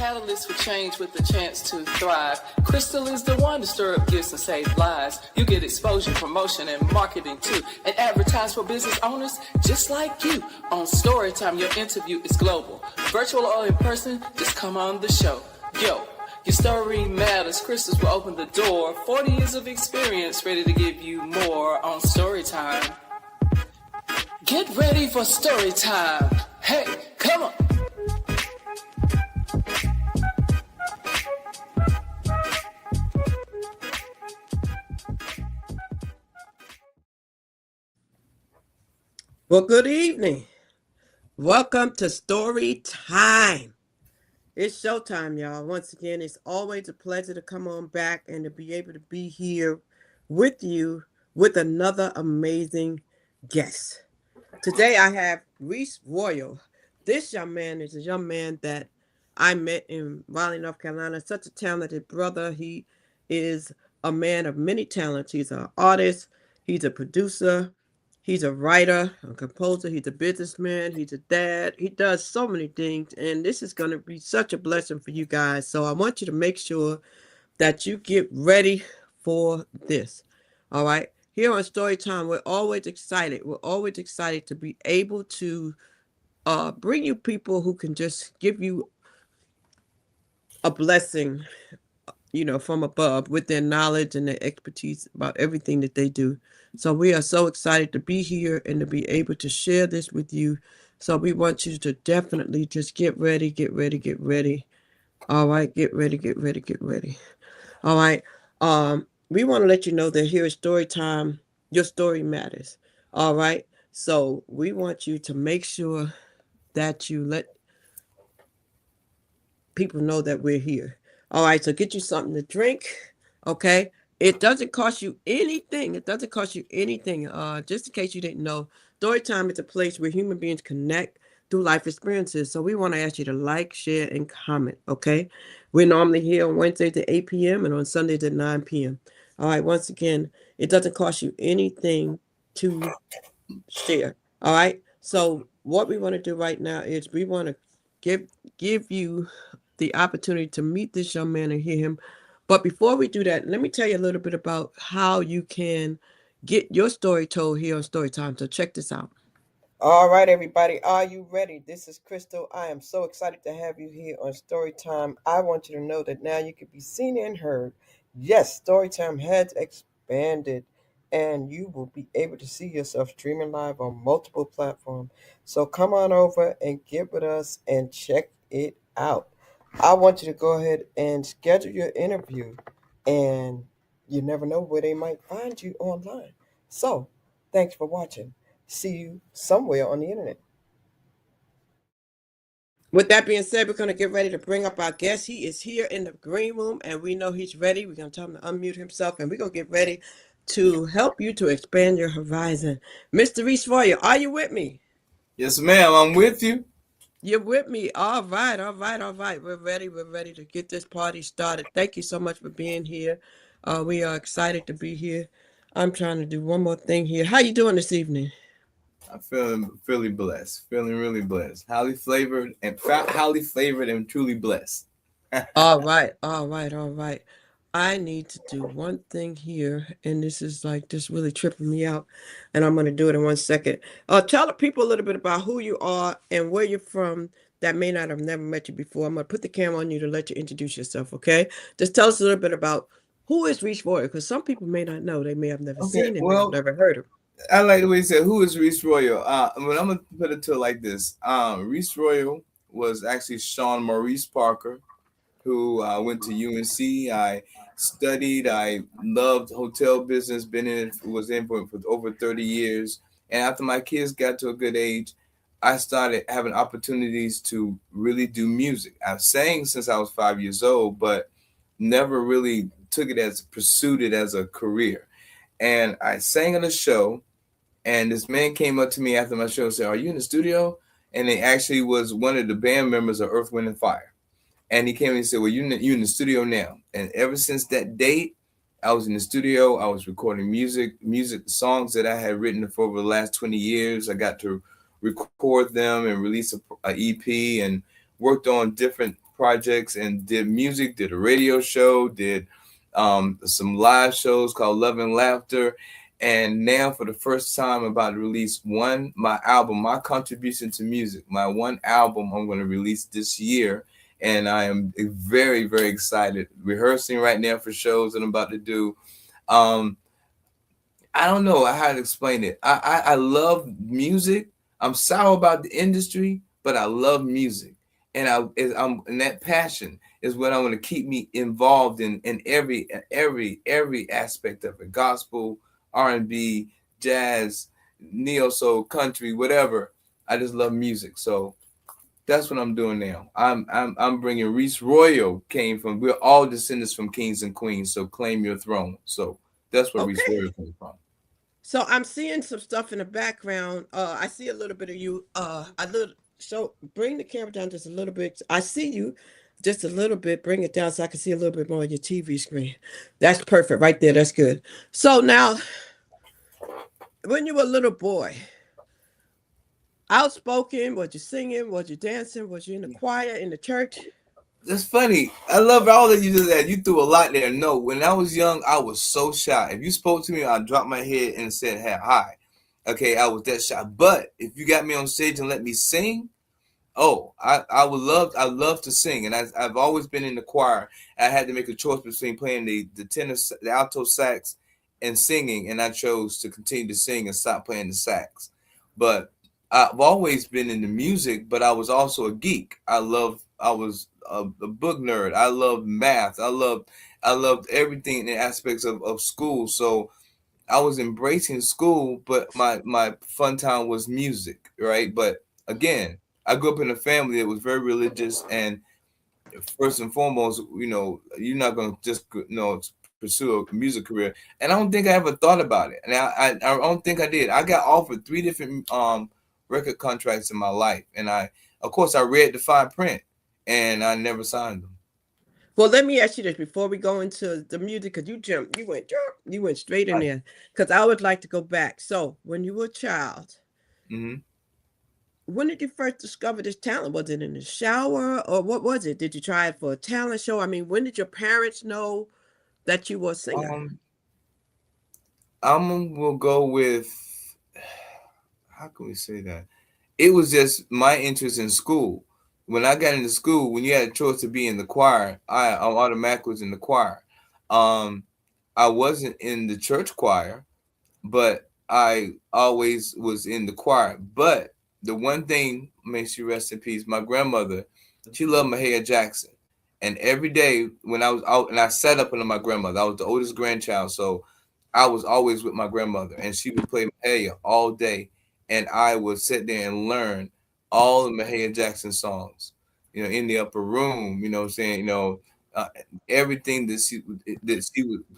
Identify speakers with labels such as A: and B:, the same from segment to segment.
A: catalyst for change with the chance to thrive. Crystal is the one to stir up gifts and save lives. You get exposure, promotion, and marketing too. And advertise for business owners just like you. On Storytime, your interview is global. Virtual or in person, just come on the show. Yo, your story matters. Crystals will open the door. 40 years of experience, ready to give you more on Storytime. Get ready for Storytime. Hey, come on.
B: Well, good evening. Welcome to Story Time. It's showtime, y'all. Once again, it's always a pleasure to come on back and to be able to be here with you with another amazing guest. Today, I have Reese Royal. This young man is a young man that I met in Raleigh, North Carolina. Such a talented brother. He is a man of many talents. He's an artist. He's a producer. He's a writer, a composer. He's a businessman. He's a dad. He does so many things. And this is going to be such a blessing for you guys. So I want you to make sure that you get ready for this. All right. Here on Storytime, we're always excited. We're always excited to be able to bring you people who can just give you a blessing, from above with their knowledge and their expertise about everything that they do. So we are so excited to be here and to be able to share this with you. So we want you to definitely just get ready, get ready, get ready. All right, get ready, get ready, get ready. All right. We want to let you know that here at Storytime, your story matters. All right. So we want you to make sure that you let people know that we're here. All right, so get you something to drink, okay? It doesn't cost you anything. It doesn't cost you anything. Just in case you didn't know, Storytime is a place where human beings connect through life experiences. So we want to ask you to like, share, and comment, okay? We're normally here on Wednesdays at 8 p.m. and on Sundays at 9 p.m. All right, once again, it doesn't cost you anything to share, all right? So what we want to do right now is we want to give you the opportunity to meet this young man and hear him. But before we do that, let me tell you a little bit about how you can get your story told here on Storytime. So check this out. All right, everybody. Are you ready? This is Crystal. I am so excited to have you here on Storytime. I want you to know that now you can be seen and heard. Yes, Storytime has expanded, and you will be able to see yourself streaming live on multiple platforms. So come on over and get with us and check it out. I want you to go ahead and schedule your interview, and you never know where they might find you online. So, thanks for watching. See you somewhere on the internet. With that being said, we're going to get ready to bring up our guest. He is here in the green room, and we know he's ready. We're going to tell him to unmute himself, and we're going to get ready to help you to expand your horizon. Mr. Reese Royal, are you with me?
C: Yes, ma'am. I'm with you.
B: You're with me. All right, all right, all right. We're ready. We're ready to get this party started. Thank you so much for being here. We are excited to be here. I'm trying to do one more thing here. How you doing this evening?
C: I'm feeling really blessed. Feeling really blessed. Highly flavored and truly blessed.
B: All right, all right, all right. I need to do one thing here, and this is like just really tripping me out, and I'm going to do it in 1 second. Tell the people a little bit about who you are and where you're from that may not have never met you before. I'm going to put the camera on you to let you introduce yourself, okay? Just tell us a little bit about who is Reese Royal, because some people may not know. They may have never seen him,
C: Well,
B: never heard him.
C: I like the way you said, who is Reese Royal? But I'm going to put it to it like this. Reese Royal was actually Sean Maurice Parker, who went to UNC. I studied. I loved hotel business. Was in for over 30 years. And after my kids got to a good age, I started having opportunities to really do music. I've sang since I was 5 years old, but never really pursued it as a career. And I sang on a show, and this man came up to me after my show and said, "Are you in the studio?" And he actually was one of the band members of Earth, Wind, and Fire. And he came and said, "Well, you're in the studio now." And ever since that date, I was in the studio. I was recording music songs that I had written for over the last 20 years. I got to record them and release a EP, and worked on different projects and did music, did a radio show, did some live shows called Love and Laughter. And now for the first time, I'm about to release my album, my contribution to music, my one album I'm going to release this year. And I am very, very excited. Rehearsing right now for shows that I'm about to do. I don't know how to explain it. I love music. I'm sour about the industry, but I love music. And and that passion is what I want to keep me involved in every aspect of it. Gospel, R&B, jazz, neo soul, country, whatever. I just love music. So that's what I'm doing now. I'm bringing Reese Royal we're all descendants from kings and queens. So claim your throne. So that's where Reese Royal came from.
B: So I'm seeing some stuff in the background. I see a little bit of you. So bring the camera down just a little bit. I see you just a little bit. Bring it down so I can see a little bit more of your TV screen. That's perfect right there. That's good. So now, when you were a little boy, outspoken, was you singing? Was you dancing? Was you in the choir in the church?
C: That's funny. I love all that you did that. You threw a lot there. No, when I was young, I was so shy. If you spoke to me, I'd drop my head and said, "Hey, hi." Okay, I was that shy. But if you got me on stage and let me sing, I love to sing. And I've always been in the choir. I had to make a choice between playing the tenor, the alto sax, and singing. And I chose to continue to sing and stop playing the sax. But I've always been into music, but I was also a geek. I was a book nerd. I loved math. I loved everything in the aspects of school. So I was embracing school, but my fun time was music, right? But again, I grew up in a family that was very religious, and first and foremost, you're not going to just pursue a music career. And I don't think I ever thought about it, and I don't think I did. I got offered 3 different record contracts in my life, and of course I read the fine print, and I never signed them.
B: Well, let me ask you this before we go into the music, because you went straight in there. Because I would like to go back. So, when you were a child, when did you first discover this talent? Was it in the shower, or what was it? Did you try it for a talent show? I mean, when did your parents know that you were a singer?
C: We'll go with, how can we say that? It was just my interest in school. When I got into school, when you had a choice to be in the choir, I automatically was in the choir. I wasn't in the church choir, but I always was in the choir. But the one thing, may she rest in peace, my grandmother, she loved Mahalia Jackson. And every day when I was out, and I sat up under my grandmother, I was the oldest grandchild, so I was always with my grandmother, and she would play Mahalia all day, and I would sit there and learn all the Mahalia Jackson songs, in the upper room, what I'm saying, everything that she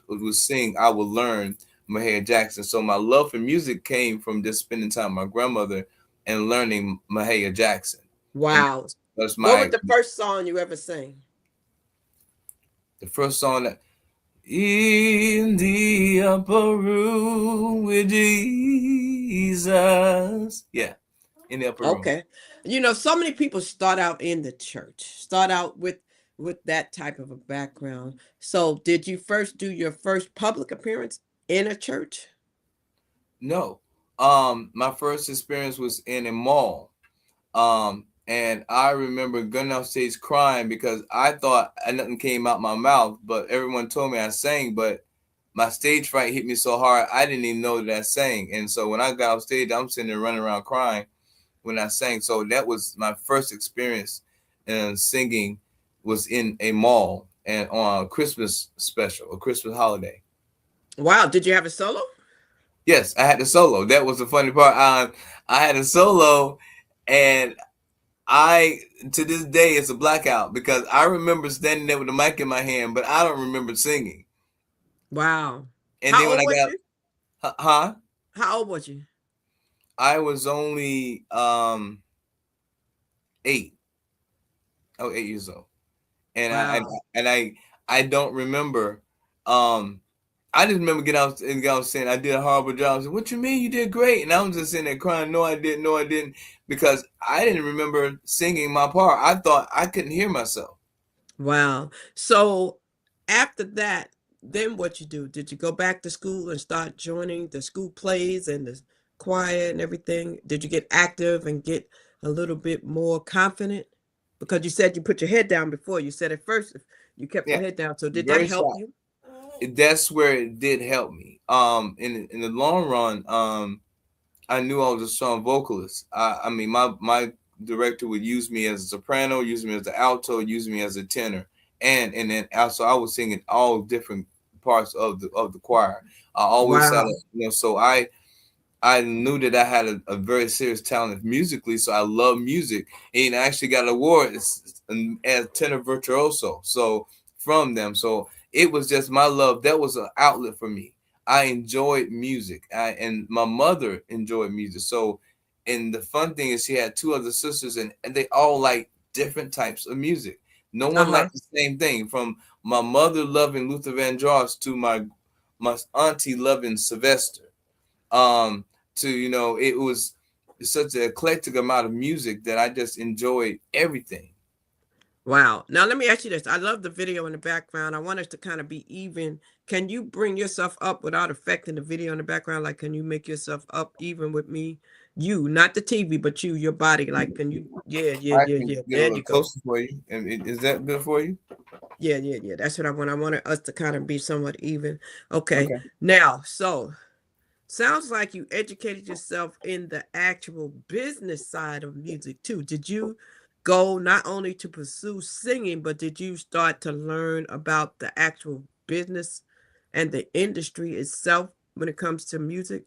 C: would sing, I would learn Mahalia Jackson. So my love for music came from just spending time with my grandmother and learning Mahalia Jackson.
B: Wow. What was the first song you ever sang?
C: The first song that, in the upper room with Jesus. Yeah. In the upper room.
B: Okay. So many people start out in the church, start out with that type of a background. So did you first do your first public appearance in a church?
C: No. My first experience was in a mall. And I remember going off stage crying because I thought nothing came out my mouth, but everyone told me I sang, but my stage fright hit me so hard, I didn't even know that I sang. And so when I got off stage, I'm sitting there running around crying when I sang. So that was my first experience in singing, was in a mall and on a Christmas special, a Christmas holiday.
B: Wow. Did you have a solo?
C: Yes, I had a solo. That was the funny part. I had a solo, and to this day, it's a blackout because I remember standing there with the mic in my hand, but I don't remember singing.
B: Wow.
C: And then when I got, huh?
B: How old was you?
C: I was only 8. I was 8 years old, and wow. I don't remember. I just remember getting out and saying I did a horrible job. I said, "What you mean? You did great." And I was just sitting there crying. No, I didn't, because I didn't remember singing my part. I thought I couldn't hear myself.
B: Wow. So after that, then what you do? Did you go back to school and start joining the school plays and the choir and everything? Did you get active and get a little bit more confident? Because you said you put your head down before. You said at first you kept
C: Yeah,
B: your head down. So did that
C: very
B: help
C: shy.
B: you?
C: That's where it did help me. In the long run, I knew I was a strong vocalist. I mean, my director would use me as a soprano, use me as the alto, use me as a tenor, and then also I was singing all different parts of the choir. I always had,
B: Wow.
C: so I knew that I had a very serious talent musically, so I love music, and I actually got an award as tenor virtuoso. So from them, so it was just my love. That was an outlet for me. I enjoyed music, and my mother enjoyed music. So, and the fun thing is, she had two other sisters, and they all like different types of music. No one
B: Uh-huh.
C: liked the same thing. From my mother loving Luther Vandross to my auntie loving Sylvester. Um, to it was such an eclectic amount of music that I just enjoyed everything.
B: Wow. Now let me ask you this. I love the video in the background. I want us to kind of be even. Can you bring yourself up without affecting the video in the background? Like, can you make yourself up even with me? You, not the TV, but you, your body. Like, can you? Yeah, yeah,
C: I
B: yeah,
C: can
B: yeah.
C: get a
B: There
C: little
B: you go.
C: closer for you. And is that good for you?
B: Yeah, yeah, yeah. That's what I want. I wanted us to kind of be somewhat even. Okay.
C: Okay.
B: Now, so sounds like you educated yourself in the actual business side of music too. Did you go not only to pursue singing, but did you start to learn about the actual business and the industry itself when it comes to music?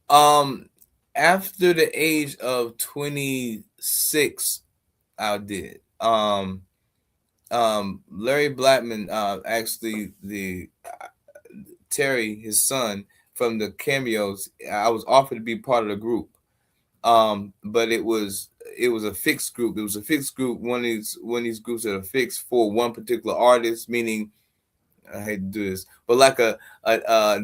C: Um, After the age of 26, I did. Larry Blackman, actually the Terry, his son, from the cameos, I was offered to be part of the group. But it was a fixed group. It was a fixed group. One of these groups that are fixed for one particular artist, meaning I hate to do this, but like a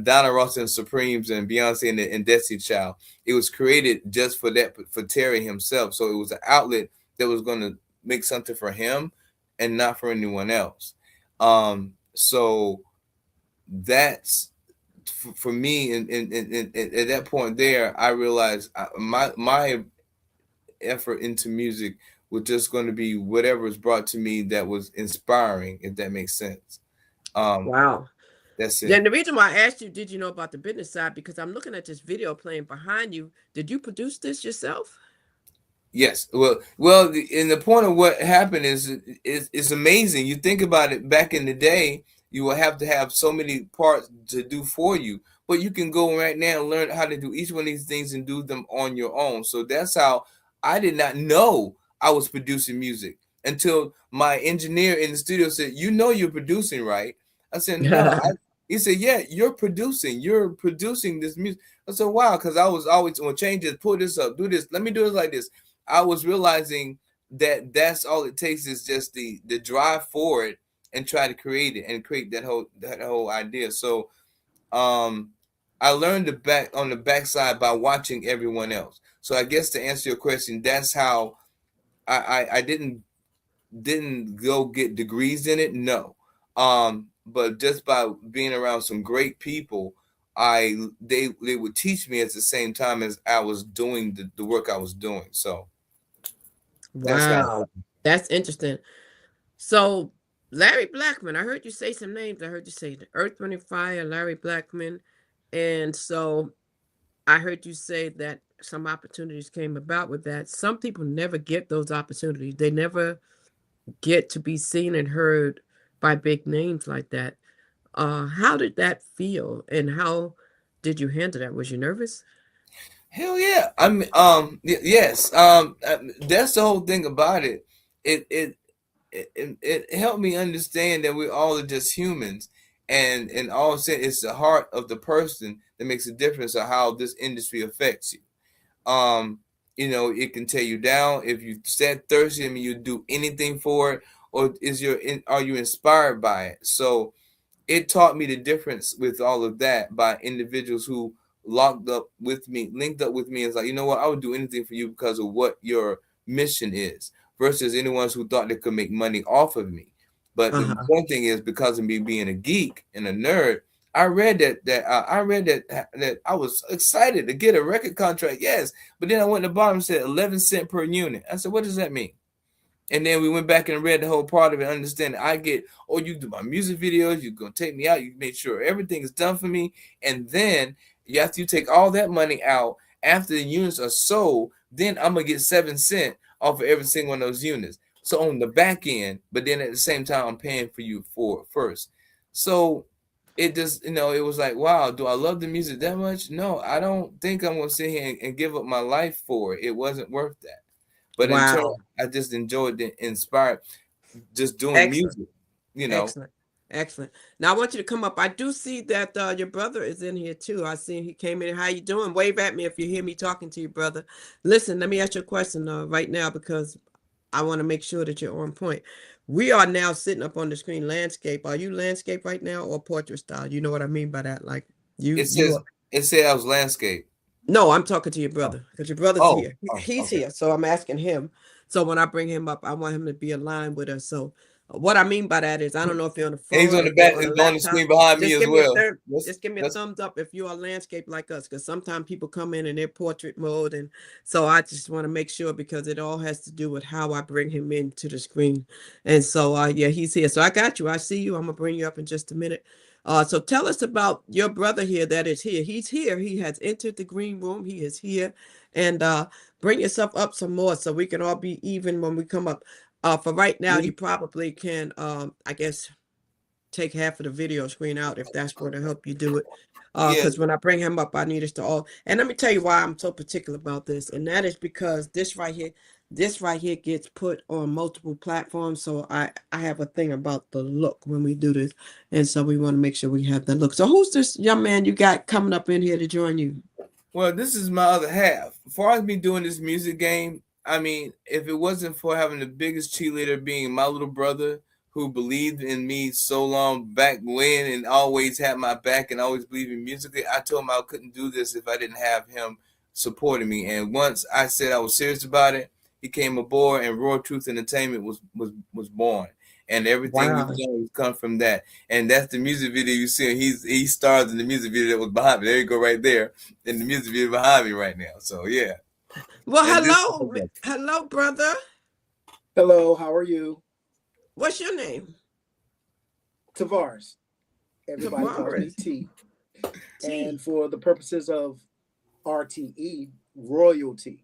C: Donna Ross and Supremes and Beyonce and Destiny Child. It was created just for that, for Terry himself. So it was an outlet that was going to make something for him and not for anyone else. So that's for me. And at that point there, I realized my effort into music was just going to be whatever was brought to me that was inspiring, if that makes sense. Um,
B: Wow.
C: that's it.
B: Then the reason why I asked you, did you know about the business side? Because I'm looking at this video playing behind you. Did you produce this yourself?
C: Yes. Well. And the point of what happened is amazing. You think about it. Back in the day, you will have to have so many parts to do for you, but you can go right now and learn how to do each one of these things and do them on your own. So that's how I did not know I was producing music until my engineer in the studio said, "You know you're producing, right?" I said, "No." He said, "Yeah, you're producing. You're producing this music." I said, "Wow," because I was always on change this, pull this up, do this. Let me do this like this. I was realizing that that's all it takes is just the drive forward and try to create it and create that whole idea. So I learned the backside by watching everyone else. So I guess to answer your question, that's how I didn't go get degrees in it. No. But just by being around some great people, they would teach me at the same time as I was doing the work I was doing. So that's how.
B: Wow. That's interesting. So, Larry Blackman, I heard you say some names. I heard you say the Earth, Wind, and Fire, Larry Blackman. And so I heard you say that some opportunities came about with that. Some people never get those opportunities. They never get to be seen and heard by big names like that. How did that feel and how did you handle that? Was you nervous?
C: Hell yeah. I mean, yes. That's the whole thing about it. It it it helped me understand that we all are just humans, and all I'm saying it's the heart of the person that makes a difference of how this industry affects you. Um, it can tear you down if you set thirsty. I mean, you do anything for it, or are you inspired by it? So it taught me the difference with all of that by individuals who linked up with me, and it's like, you know what, I would do anything for you because of what your mission is. versus anyone who thought they could make money off of me. But the one thing is, because of me being a geek and a nerd, I read that I was excited to get a record contract. Yes, but then I went to the bottom and said 11 cents per unit. I said, what does that mean? And then we went back and read the whole part of it, understanding I get, oh, you do my music videos, you're gonna take me out, you make sure everything is done for me, and then after you take all that money out, after the units are sold, then I'm gonna get 7 cents off of every single one of those units. So on the back end, but then at the same time, I'm paying for you for it first. So it just, it was like, wow, do I love the music that much? No, I don't think I'm gonna sit here and give up my life for it. It wasn't worth that. But in turn, I just enjoyed the inspired, just doing music,
B: Excellent. Now I want you to come up. I do see that your brother is in here too. I see he came in. How you doing? Wave at me if you hear me talking to you, brother. Listen, let me ask you a question right now, because I want to make sure that you're on point. We are now sitting up on the screen landscape. Are you landscape right now or portrait style? You know what I mean by that? Like
C: it said I was landscape.
B: No, I'm talking to your brother, because your brother's here. He's here, so I'm asking him. So when I bring him up, I want him to be aligned with us. So what I mean by that is, I don't know if you're on the phone.
C: He's on the back, on the screen behind me as well.
B: Just give me a thumbs up if you are landscape like us, because sometimes people come in and they're portrait mode, and so I just want to make sure, because it all has to do with how I bring him into the screen. And so yeah, he's here. So I got you. I see you. I'm gonna bring you up in just a minute. So tell us about your brother here that is here. He's here. He has entered the green room. He is here. And bring yourself up some more so we can all be even when we come up. For right now, you probably can, I guess, take half of the video screen out if that's going to help you do it. Because when I bring him up, I need us to all. And let me tell you why I'm so particular about this. And that is because this right here gets put on multiple platforms. So I have a thing about the look when we do this. And so we want to make sure we have the look. So who's this young man you got coming up in here to join you?
C: Well, this is my other half. As far as me doing this music game, I mean, if it wasn't for having the biggest cheerleader being my little brother, who believed in me so long back when and always had my back and always believed in musically, I told him I couldn't do this if I didn't have him supporting me. And once I said I was serious about it, he came aboard, and Raw Truth Entertainment was born. And everything we've done has come from that. And that's the music video you see. He stars in the music video that was behind me. There you go, right there, in the music video behind me right now. So yeah.
B: Well, hello, brother.
D: Hello, how are you?
B: What's your name?
D: Tavares. Everybody calls me T. And for the purposes of RTE, royalty.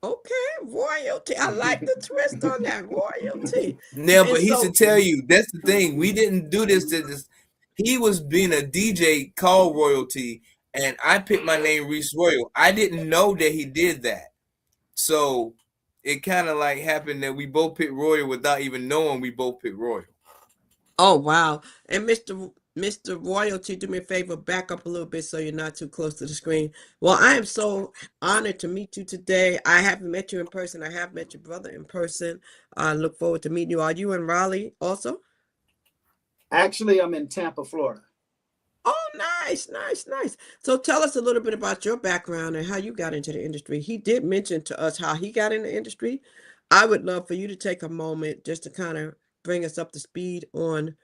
B: Okay, royalty. I like the twist on that, royalty.
C: Now, but he should tell you, that's the thing. We didn't do this to this. He was being a DJ called Royalty, and I picked my name Reese Royal. I didn't know that he did that. So it kind of like happened that we both picked Royal without even knowing we both picked Royal.
B: Oh, wow. And Mr. Royalty, do me a favor, back up a little bit so you're not too close to the screen. Well, I am so honored to meet you today. I haven't met you in person. I have met your brother in person. I look forward to meeting you. Are you in Raleigh also?
D: Actually, I'm in Tampa, Florida.
B: Oh, nice. So tell us a little bit about your background and how you got into the industry. He did mention to us how he got in the industry. I would love for you to take a moment just to kind of bring us up to speed on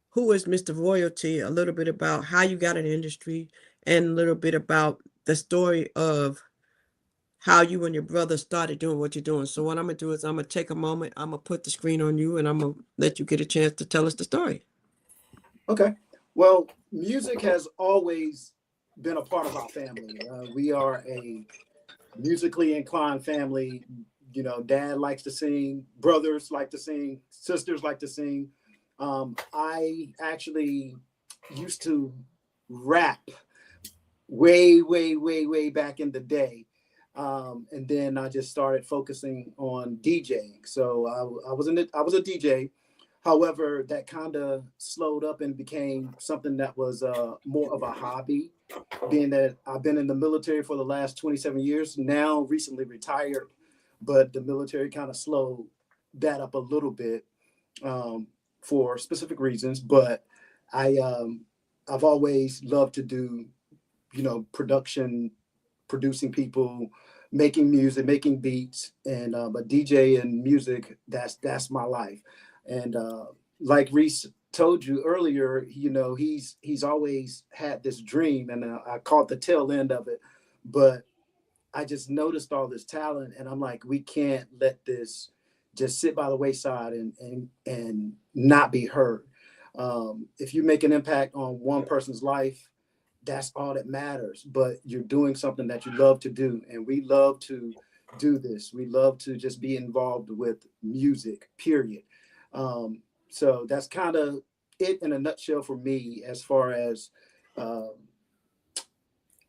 B: who is Mr. Royalty, a little bit about how you got in the industry, and a little bit about the story of how you and your brother started doing what you're doing. So what I'm going to do is I'm going to take a moment, I'm going to put the screen on you, and I'm going to let you get a chance to tell us the story.
D: Okay. Well, music has always been a part of our family. We are a musically inclined family. You know, dad likes to sing, brothers like to sing, sisters like to sing. I actually used to rap way back in the day. And then I just started focusing on DJing. So I was a DJ. However, that kind of slowed up and became something that was more of a hobby, being that I've been in the military for the last 27 years, now recently retired, but the military kind of slowed that up a little bit for specific reasons. But I've always loved to do, producing people, making music, making beats, and but DJ and music, that's my life. And like Reese told you earlier, you know, he's always had this dream, and I caught the tail end of it, but I just noticed all this talent, and I'm like, we can't let this just sit by the wayside and not be heard. If you make an impact on one person's life, that's all that matters. But you're doing something that you love to do, and we love to do this. We love to just be involved with music, period. So that's kind of it in a nutshell for me as far as uh,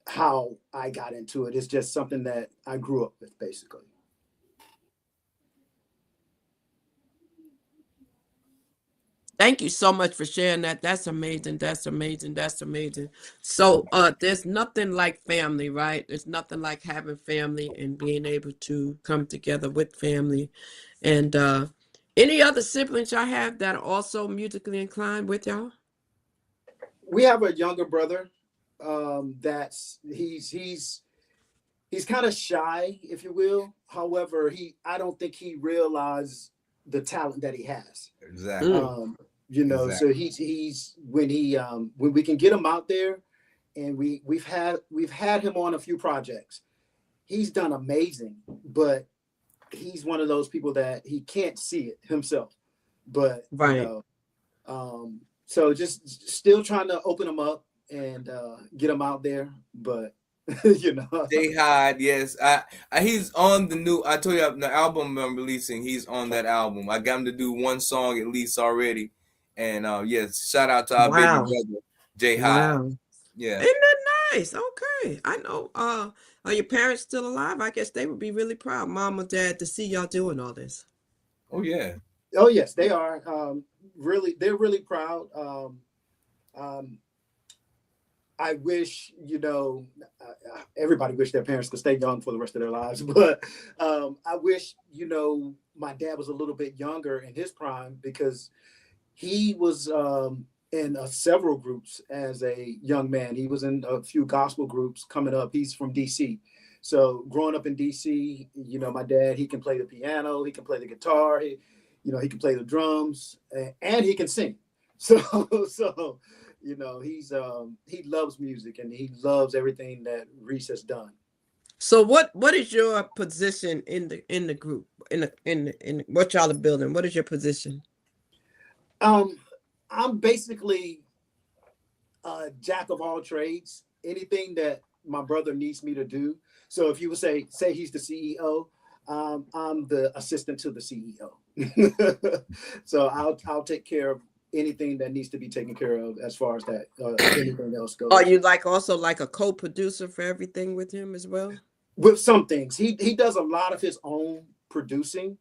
D: how I got into it. It's just something that I grew up with, basically.
B: Thank you so much for sharing that. That's amazing. That's amazing. That's amazing. So there's nothing like family, right? There's nothing like having family and being able to come together with family. And any other siblings y'all have that are also musically inclined with y'all?
D: We have a younger brother. That's he's kind of shy, if you will. However, I don't think he realized the talent that he has.
C: Exactly.
D: You know,
C: Exactly.
D: so he's when we can get him out there, and we've had him on a few projects. He's done amazing, but he's one of those people that he can't see it himself. But you
B: Right.
D: know, so just still trying to open him up and get him out there, but you know.
C: Jay Hyde, yes. He's on the new. I told you the album I'm releasing. He's on that album. I got him to do one song at least already, and yes, shout out to our baby
B: Wow.
C: brother Jay Hyde.
B: Wow.
C: Yeah.
B: Isn't that nice? Okay. I know. Are your parents still alive? I guess they would be really proud, mom or dad, to see y'all doing all this.
C: Oh yeah.
D: Oh yes, they are. They're really proud. Um, I wish, you know, everybody wish their parents could stay young for the rest of their lives, but I wish, you know, my dad was a little bit younger in his prime, because he was in several groups as a young man. He was in a few gospel groups coming up. He's from DC. So growing up in DC, you know, my dad, he can play the piano, he can play the guitar, you know, he can play the drums, and he can sing. So you know, he loves music, and he loves everything that Reese has done.
B: So what is your position in the group, in what y'all are building? What is your position?
D: I'm basically a jack of all trades. Anything that my brother needs me to do. So if you would say he's the CEO, I'm the assistant to the CEO. So I'll take care of anything that needs to be taken care of as far as that anything else goes.
B: Are you also like a co-producer for everything with him as well?
D: With some things, he does a lot of his own producing,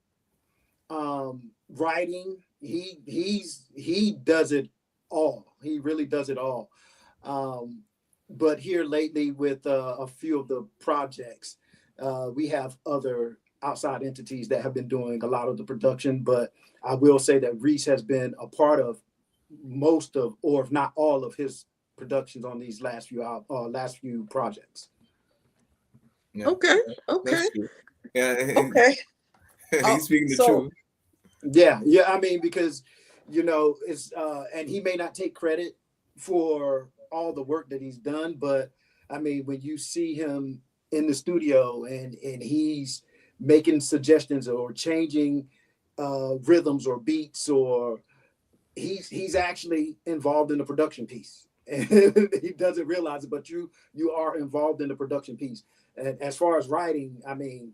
D: writing. He does it all. He really does it all. But here lately, with a few of the projects, we have other outside entities that have been doing a lot of the production. But I will say that Reese has been a part of most of, or if not all of, his productions on these last few projects.
C: Yeah.
B: Okay.
C: That's true. Yeah.
B: Okay.
C: He's speaking the
B: so-
C: truth.
D: Yeah. I mean, because you know, it's and he may not take credit for all the work that he's done, but I mean, when you see him in the studio and he's making suggestions or changing rhythms or beats, or he's actually involved in the production piece, and he doesn't realize it, but you are involved in the production piece. And as far as writing, I mean,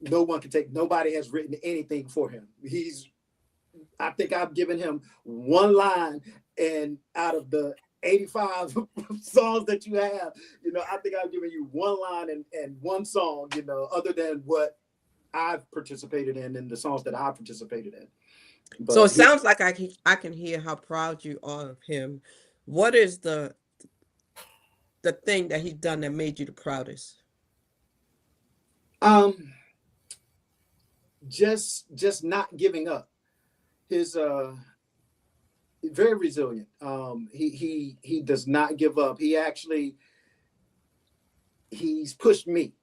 D: nobody has written anything for him. I think I've given him one line, and out of the 85 songs that you have, you know, I think I've given you one line and one song, you know, other than what I've participated in the songs that I've participated in. But
B: So it sounds like I can hear how proud you are of him. What is the thing that he's done that made you the proudest?
D: Just not giving up. His very resilient. He does not give up. He's pushed me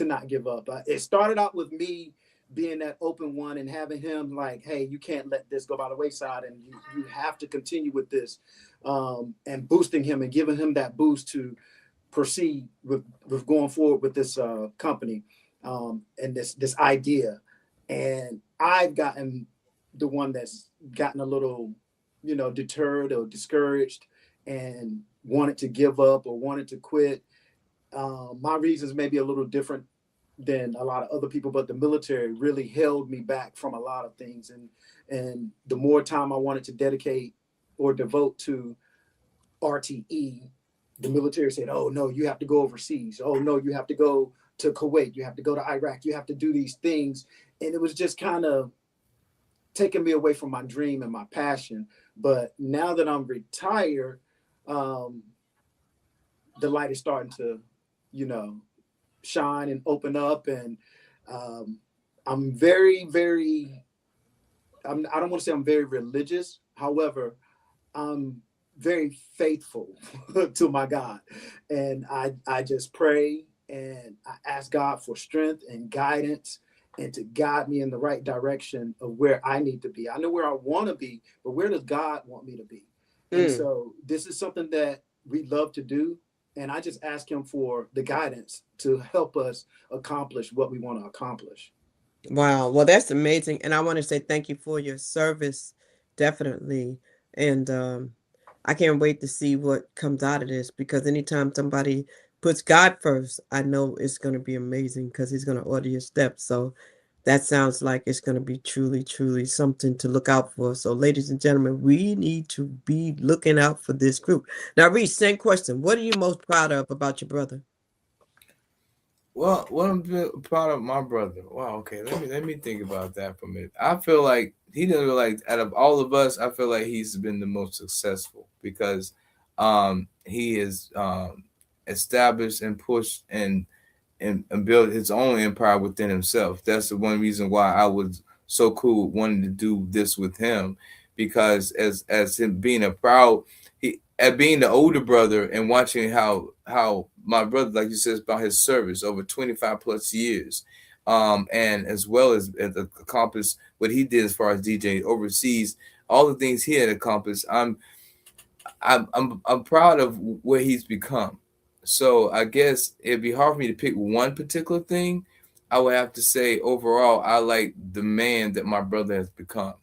D: not give up. It started out with me being that open one and having him like, hey, you can't let this go by the wayside, and you have to continue with this, and boosting him and giving him that boost to proceed with going forward with this company, and this idea. And I've gotten the one that's gotten a little, deterred or discouraged and wanted to give up or wanted to quit. My reasons may be a little different than a lot of other people, but the military really held me back from a lot of things. And the more time I wanted to dedicate or devote to RTE, the military said, oh, no, you have to go overseas. Oh, no, you have to go to Kuwait. You have to go to Iraq. You have to do these things. And it was just kind of taking me away from my dream and my passion. But now that I'm retired, the light is starting to, shine and open up. And I'm very, very, I don't want to say I'm very religious. However, I'm very faithful to my God. And I just pray and I ask God for strength and guidance and to guide me in the right direction of where I need to be. I know where I want to be, but where does God want me to be? And so this is something that we love to do. And I just ask him for the guidance to help us accomplish what we want to accomplish.
B: Wow. Well, that's amazing. And I want to say thank you for your service. Definitely. And I can't wait to see what comes out of this, because anytime somebody puts God first, I know it's going to be amazing, because he's going to order your steps. So that sounds like it's going to be truly, truly something to look out for. So, ladies and gentlemen, we need to be looking out for this group. Now, Reese, same question. What are you most proud of about your brother?
C: Well, what I'm proud of my brother. Wow. Okay. Let me think about that for a minute. I feel like he doesn't like, out of all of us, I feel like he's been the most successful, because he is established and pushed and built his own empire within himself. That's the one reason why I was so cool with wanting to do this with him, because as him being being the older brother and watching how my brother, like you said, about his service over 25 plus years, and as well as accomplished what he did as far as DJ overseas, all the things he had accomplished. I'm proud of where he's become. So I guess it'd be hard for me to pick one particular thing. I would have to say overall, I like the man that my brother has become.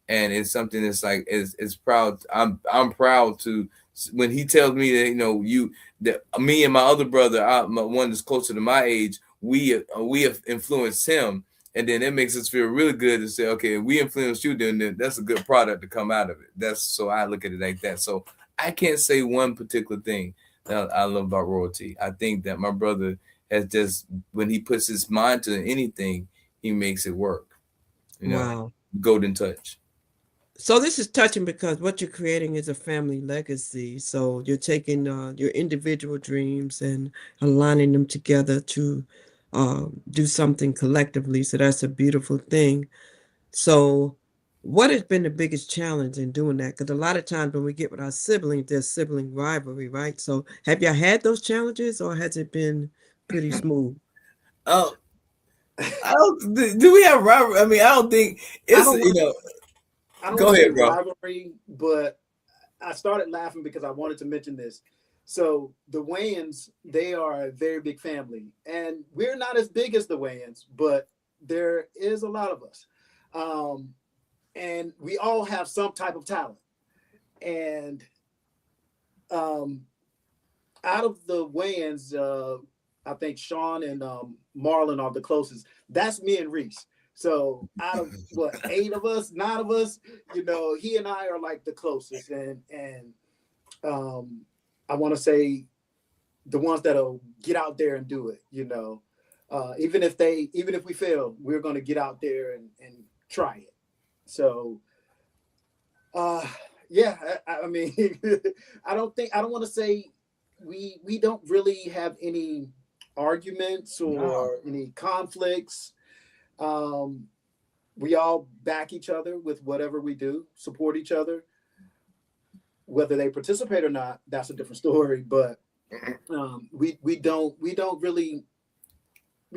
C: And it's something that's like, it's proud. I'm proud to, when he tells me that, that me and my other brother, one that's closer to my age, we have influenced him. And then it makes us feel really good to say, okay, we influenced you, then that's a good product to come out of it. So I look at it like that. So I can't say one particular thing that I love about Royalty. I think that my brother has just, when he puts his mind to anything, he makes it work.
B: Wow.
C: Golden touch.
B: So this is touching, because what you're creating is a family legacy. So you're taking your individual dreams and aligning them together to do something collectively. So that's a beautiful thing. So what has been the biggest challenge in doing that? Because a lot of times when we get with our siblings, there's sibling rivalry, right? So have y'all had those challenges, or has it been pretty smooth?
C: Oh, do we have rivalry? I mean, I don't think it's,
D: I don't
C: go ahead, bro.
D: Rivalry, but I started laughing because I wanted to mention this. So the Wayans, they are a very big family, and we're not as big as the Wayans, but there is a lot of us. And we all have some type of talent. And out of the Wayans, I think Sean and Marlon are the closest. That's me and Reese. So out of 9 of us, he and I are like the closest. And I want to say the ones that'll get out there and do it, even if we fail, we're going to get out there and try it. So, yeah, I mean, I don't want to say we don't really have any arguments or any conflicts. We all back each other with whatever we do, support each other. Whether they participate or not, that's a different story. But we don't really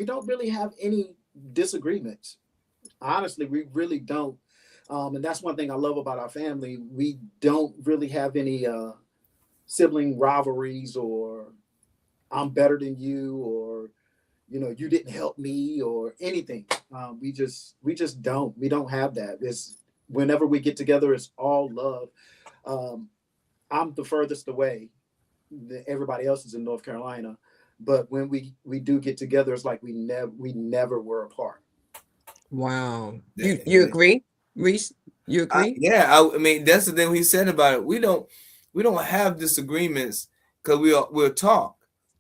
D: don't really have any disagreements. Honestly, we really don't. And that's one thing I love about our family. We don't really have any sibling rivalries, or I'm better than you, or you didn't help me, or anything. We just don't. We don't have that. It's whenever we get together, it's all love. Um, I'm the furthest away. Everybody else is in North Carolina, but when we do get together, it's like we never were apart.
B: Wow. You agree, Reese? You agree?
C: Yeah, I mean that's the thing he said about it. We don't have disagreements because we'll talk.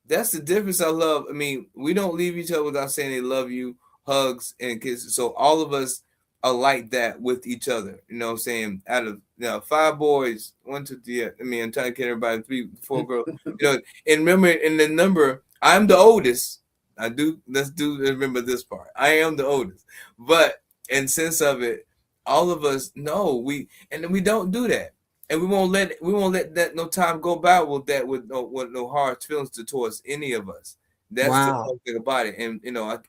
C: That's the difference. I love. I mean, we don't leave each other without saying they love you, hugs and kisses. So all of us are like that with each other. You know what I'm saying? Out of 5 boys, 1, 2, 3. I mean, I'm trying to get everybody 3, 4 girls. And remember in the number, I'm the oldest. Let's remember this part. I am the oldest. But in sense of it, all of us know we don't do that. And we won't let that no time go by with no hard feelings towards any of us. That's the whole thing about it. And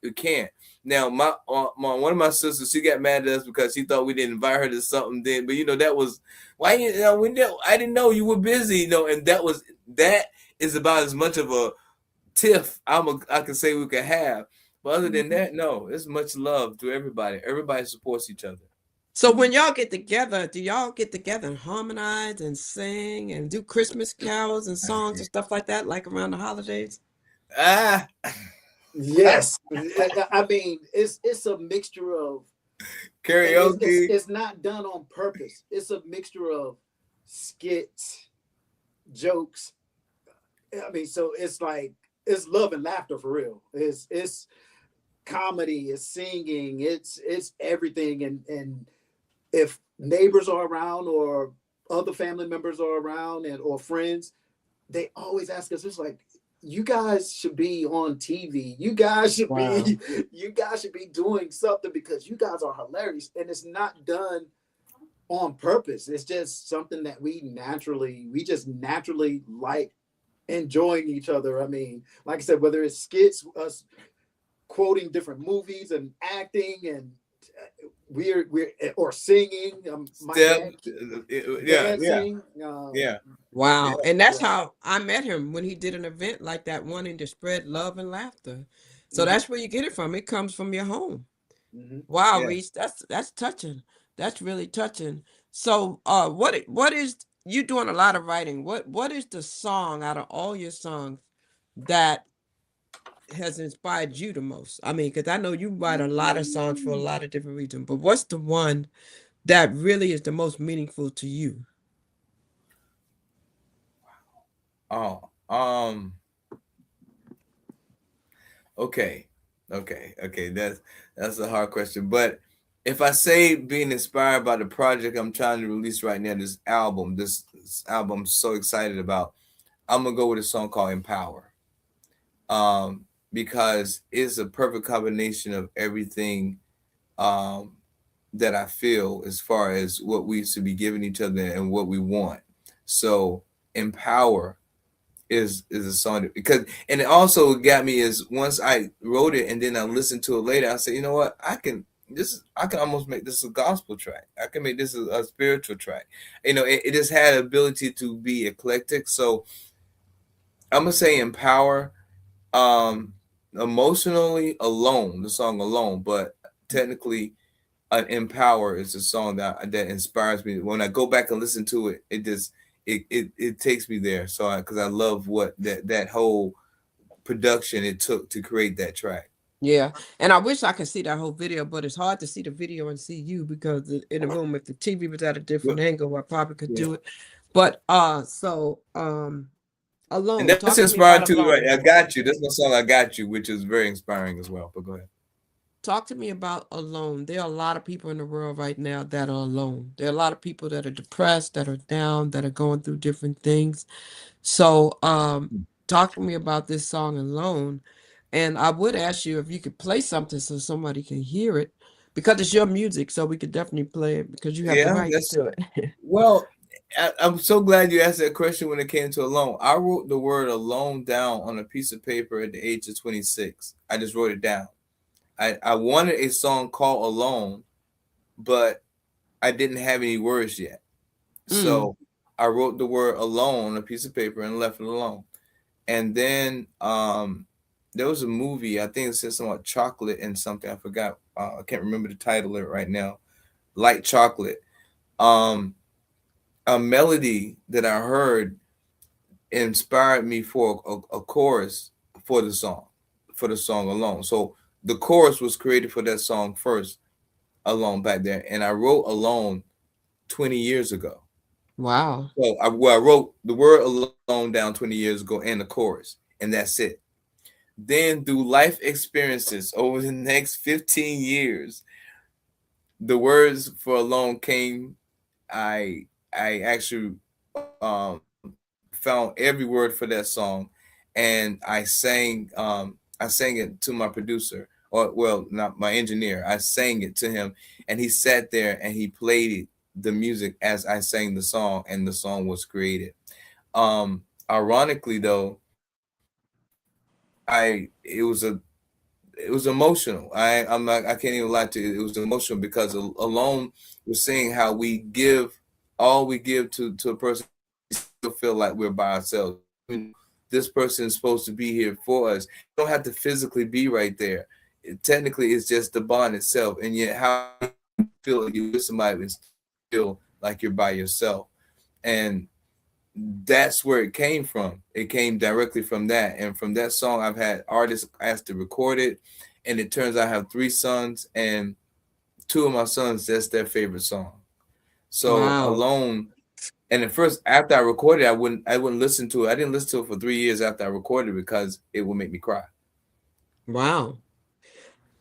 C: we can't. Now my one of my sisters, she got mad at us because she thought we didn't invite her to something then. But that was why I didn't know you were busy, and that is about as much of a tiff I can say we could have. But other than that, no, it's much love to everybody. Everybody supports each other.
B: So when y'all get together, do y'all get together and harmonize and sing and do Christmas carols and songs and stuff like that, like around the holidays?
D: Yes. I mean, it's a mixture of
C: karaoke.
D: It's not done on purpose. It's a mixture of skits, jokes. I mean, so it's like it's love and laughter for real. It's comedy, it's singing, it's everything. And if neighbors are around or other family members are around or friends, they always ask us, it's like, you guys should be on TV. You guys should be doing something because you guys are hilarious. And it's not done on purpose. It's just something that we just naturally like enjoying each other. I mean, like I said, whether it's skits, us quoting different movies and acting and we're or singing, dancing.
B: Wow. And that's how I met him, when he did an event like that, wanting to spread love and laughter. So that's where you get it from. It comes from your home. Wow, Reese, that's touching. That's really touching. So what is you doing a lot of writing? What is the song out of all your songs that has inspired you the most? I mean, because I know you write a lot of songs for a lot of different reasons, but what's the one that really is the most meaningful to you?
C: Okay. That's a hard question. But if I say being inspired by the project I'm trying to release right now, this album I'm so excited about, I'm gonna go with a song called Empower. Because it's a perfect combination of everything that I feel as far as what we should be giving each other and what we want. So Empower is a song and it also got me is once I wrote it and then I listened to it later, I said, you know what, I can almost make this a gospel track. I can make this a spiritual track. It just had ability to be eclectic. So I'm gonna say Empower. Emotionally Alone, the song Alone, but technically Empower is a song that inspires me. When I go back and listen to it, it takes me there. So because I love what that whole production it took to create that track.
B: Yeah, and I wish I could see that whole video, but it's hard to see the video and see you because in the room, if the TV was at a different angle, I probably could do it. But Alone.
C: And that's inspired too, right? I Got You. That's my song, I Got You, which is very inspiring as well. But go ahead.
B: Talk to me about Alone. There are a lot of people in the world right now that are alone. There are a lot of people that are depressed, that are down, that are going through different things. So talk to me about this song Alone. And I would ask you if you could play something so somebody can hear it, because it's your music, so we could definitely play it because you have the right to it.
C: Well, I'm so glad you asked that question when it came to alone. I wrote the word alone down on a piece of paper at the age of 26. I just wrote it down. I wanted a song called Alone, but I didn't have any words yet. So I wrote the word alone on a piece of paper and left it alone. And then there was a movie, I think it said something about chocolate and something. I forgot. I can't remember the title of it right now. Light Chocolate. A melody that I heard inspired me for a chorus for the song Alone. So the chorus was created for that song first, Alone, back there. And I wrote Alone 20 years ago.
B: Wow.
C: So I wrote the word alone down 20 years ago and the chorus, and that's it. Then through life experiences over the next 15 years, the words for alone came. I actually found every word for that song, and I sang it to my producer, or well, not my engineer. I sang it to him, and he sat there and he played the music as I sang the song, and the song was created. Ironically though, it was emotional. I can't even lie to you. It was emotional because alone we're seeing how we give all we give to a person, still feel like we're by ourselves. This person is supposed to be here for us. You don't have to physically be right there. Technically, it's just the bond itself, and yet how you feel you with somebody and feel like you're by yourself, and that's where it came from. It came directly from that, and from that song, I've had artists asked to record it, and it turns out I have 3 sons, and 2 of my sons, that's their favorite song. So
B: Wow.
C: Alone, and at first after I recorded, I wouldn't listen to it. I didn't listen to it for 3 years after I recorded because it would make me cry.
B: Wow.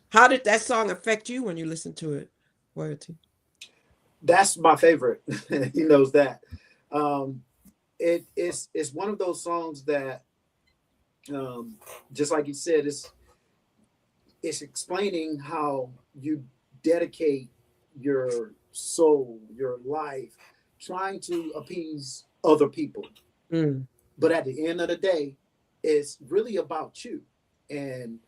B: How did that song affect you when you listened to it, Royalty?
D: That's my favorite. He knows that. It's one of those songs that, just like you said, it's explaining how you dedicate your soul, your life, trying to appease other people. But at the end of the day, it's really about you. And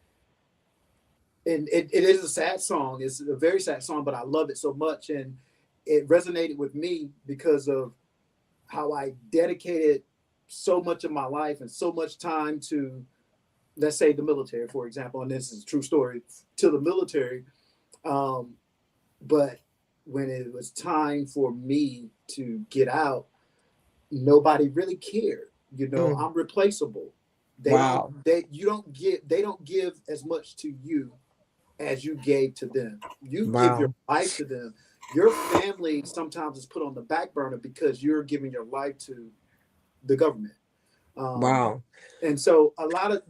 D: it is a sad song. It's a very sad song, but I love it so much. And it resonated with me because of how I dedicated so much of my life and so much time to, let's say, the military, for example. And this is a true story, to the military. But when it was time for me to get out, nobody really cared. You know, I'm replaceable. They don't give as much to you as you gave to them. You give your life to them. Your family sometimes is put on the back burner because you're giving your life to the government. And so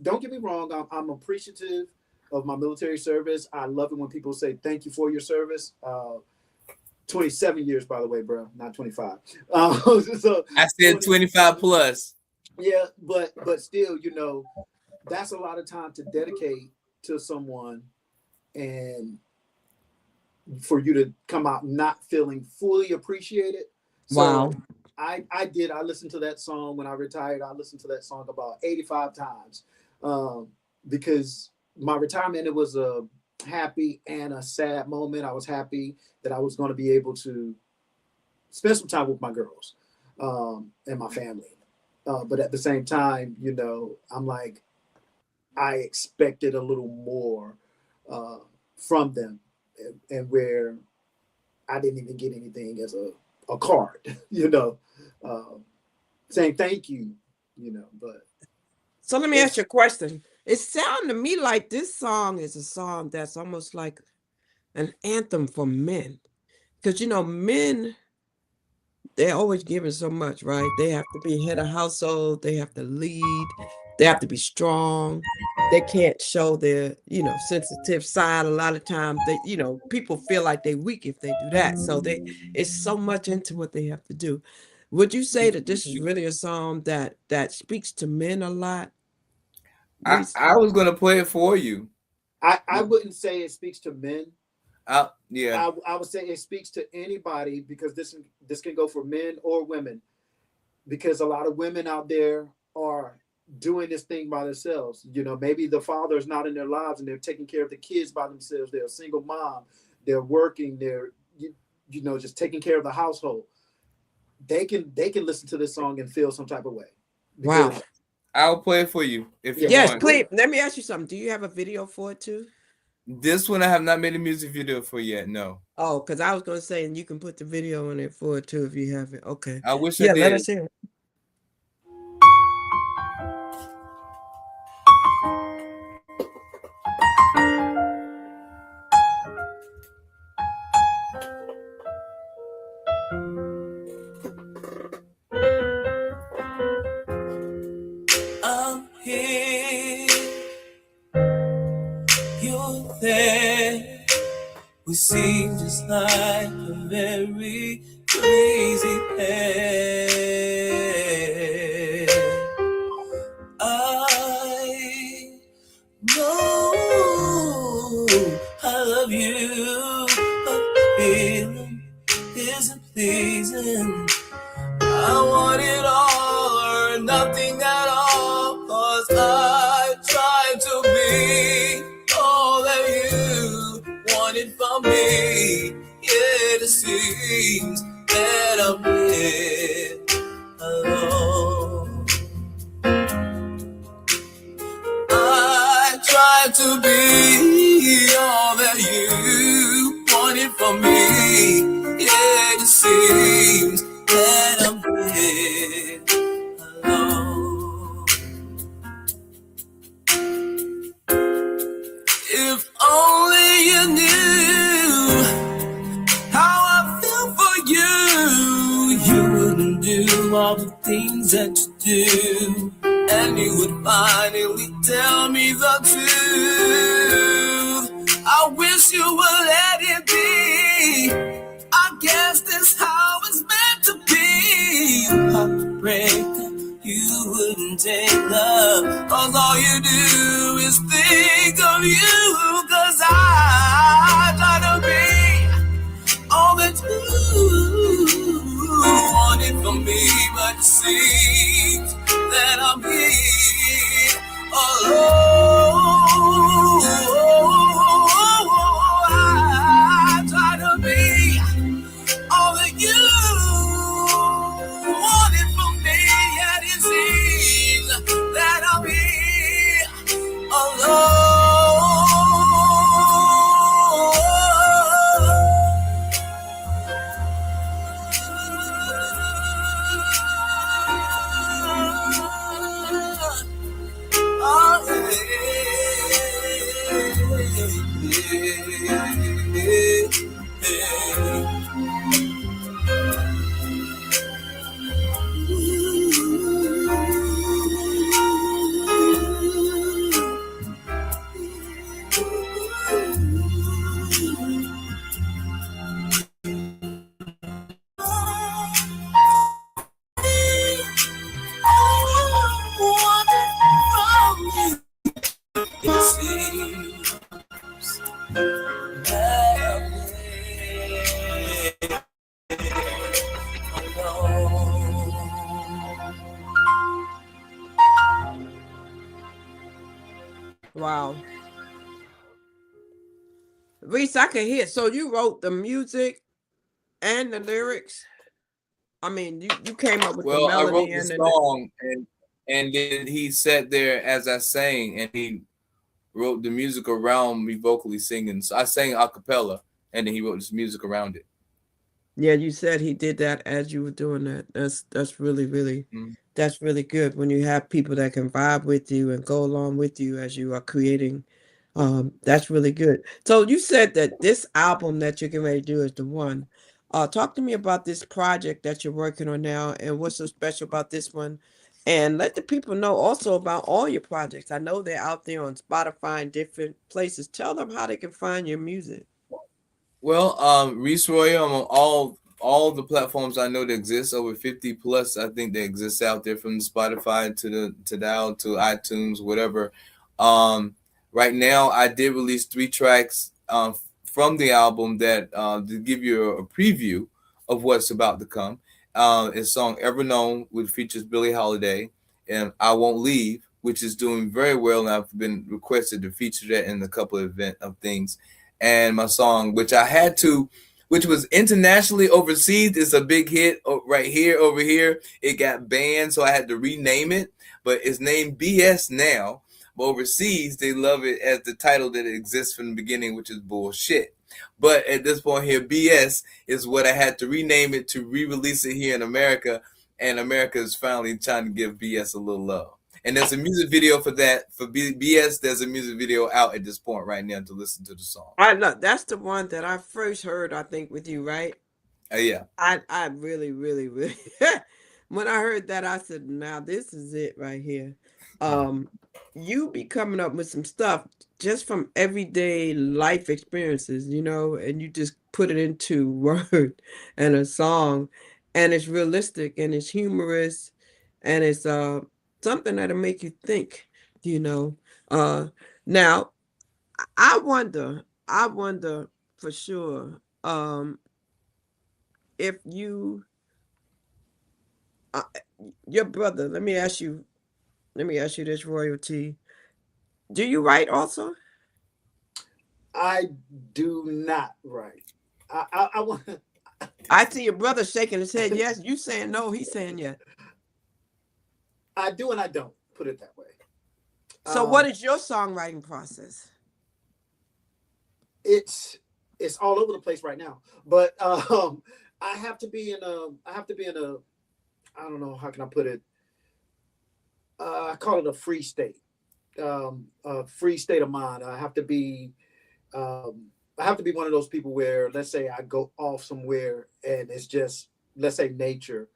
D: don't get me wrong, I'm appreciative of my military service. I love it when people say thank you for your service. 27 years, by the way, bro, not 25. So
C: I said 25 plus.
D: Yeah, but still, you know, that's a lot of time to dedicate to someone, and for you to come out not feeling fully appreciated. So I listened to that song when I retired. I listened to that song about 85 times because my retirement, it was a happy and a sad moment. I was happy that I was going to be able to spend some time with my girls and my family. But at the same time, you know, I'm like, I expected a little more from them, and where I didn't even get anything as a card, you know, saying thank you, you know. But
B: so let me ask you a question. It sounded to me like this song is a song that's almost like an anthem for men, because you know, men, they're always giving so much, right? They have to be head of household, they have to lead, they have to be strong. They can't show their, you know, sensitive side. A lot of times they, you know, people feel like they're weak if they do that. So it's so much into what they have to do. Would you say that this is really a song that speaks to men a lot?
C: I was gonna play it for you.
D: I wouldn't say it speaks to men.
C: Yeah.
D: I would say it speaks to anybody, because this can go for men or women, because a lot of women out there are doing this thing by themselves. You know, maybe the father is not in their lives and they're taking care of the kids by themselves. They're a single mom. They're working. They're you know, just taking care of the household. They can listen to this song and feel some type of way.
B: Wow.
C: I'll play it for you if you
B: Yes,
C: want.
B: please. Let me ask you something. Do you have a video for it too?
C: This one I have not made a music video for yet. No.
B: Oh, because I was going to say, and you can put the video on it for it too if you have it. Okay.
C: I wish I
B: Yeah,
C: did.
B: let us hear it.
A: I'm here, you're there. We seem just like a very crazy pair. I know I love you, but the feeling isn't pleasing. I want it all or nothing at all, 'cause I tried to be all that you wanted from me. Yet it seems that I'm here alone. I tried to be all that you wanted from me. Yet it seems that I'm here alone. If only you knew how I feel for you, you wouldn't do all the things that you do, and you would finally tell me the truth. I wish you would let it be. I guess that's how it's meant to be. Heartbreaker, you wouldn't take love, 'cause all you do is think of you. 'Cause I try to be all that you wanted from me, but it seems that I'm here alone. I try to be all that you wanted from me, yet it seems that I'm here alone.
B: Wow. Reese, I can hear. So you wrote the music and the lyrics? I mean, you came up with the
C: Well, I wrote
B: melody
C: the
B: and the
C: song, and then he sat there as I sang, and he wrote the music around me vocally singing. So I sang a cappella, and then he wrote this music around it.
B: Yeah, you said he did that as you were doing that. That's really, really that's really good when you have people that can vibe with you and go along with you as you are creating. That's really good. So you said that this album that you're getting ready to do is the one. Talk to me about this project that you're working on now and what's so special about this one. And let the people know also about all your projects. I know they're out there on Spotify and different places. Tell them how they can find your music.
C: Well, Reese Royal on all the platforms I know that exist, over 50 plus. I think they exist out there, from Spotify to Tidal to iTunes, whatever. Right now, I did release 3 tracks from the album that to give you a preview of what's about to come. Is song Ever Known, which features Billie Holiday, and I Won't Leave, which is doing very well, and I've been requested to feature that in a couple of event of things. And my song, which I had to, which was internationally overseas, is a big hit right here, over here. It got banned, so I had to rename it, but it's named BS now. But overseas, they love it as the title that it exists from the beginning, which is Bullshit. But at this point here, BS is what I had to rename it to re-release it here in America, and America is finally trying to give BS a little love. And there's a music video for that. For BS, there's a music video out at this point right now to listen to the song.
B: I love that's the one that I first heard, I think, with you, right?
C: Yeah.
B: I really, really, really when I heard that, I said, now this is it right here. You be coming up with some stuff just from everyday life experiences, you know, and you just put it into word and a song, and it's realistic and it's humorous, and it's something that'll make you think, you know. Now I wonder for sure if you your brother, let me ask you this, Royalty. Do you write also?
D: I do not write. I want.
B: I see your brother shaking his head. Yes, you saying no, he's saying yes.
D: I do and I don't. Put it that way.
B: So, what is your songwriting process?
D: It's all over the place right now. But I have to be in a. I don't know, how can I put it? I call it a free state. A free state of mind. I have to be one of those people where, let's say I go off somewhere and it's just, let's say, nature,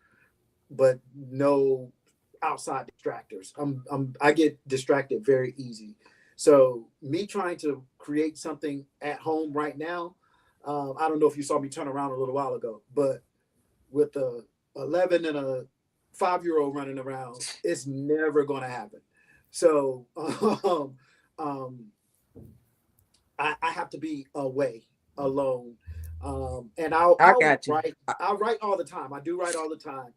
D: but no outside distractors. I get distracted very easy. So me trying to create something at home right now, I don't know if you saw me turn around a little while ago, but with a 11 and a 5-year-old running around, it's never going to happen. So I have to be away, alone, and I'll
B: got you.
D: write. I write all the time. I do write all the time.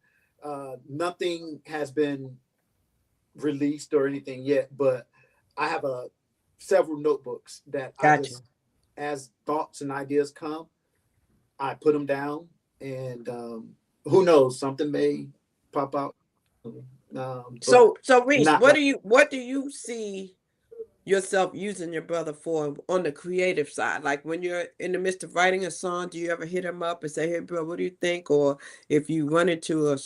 D: Nothing has been released or anything yet, but I have several notebooks that I just, as thoughts and ideas come, I put them down, and who knows, something may pop out.
B: So Reese, what do you see yourself using your brother for on the creative side? Like when you're in the midst of writing a song, do you ever hit him up and say, "Hey, bro, what do you think?" Or if you run into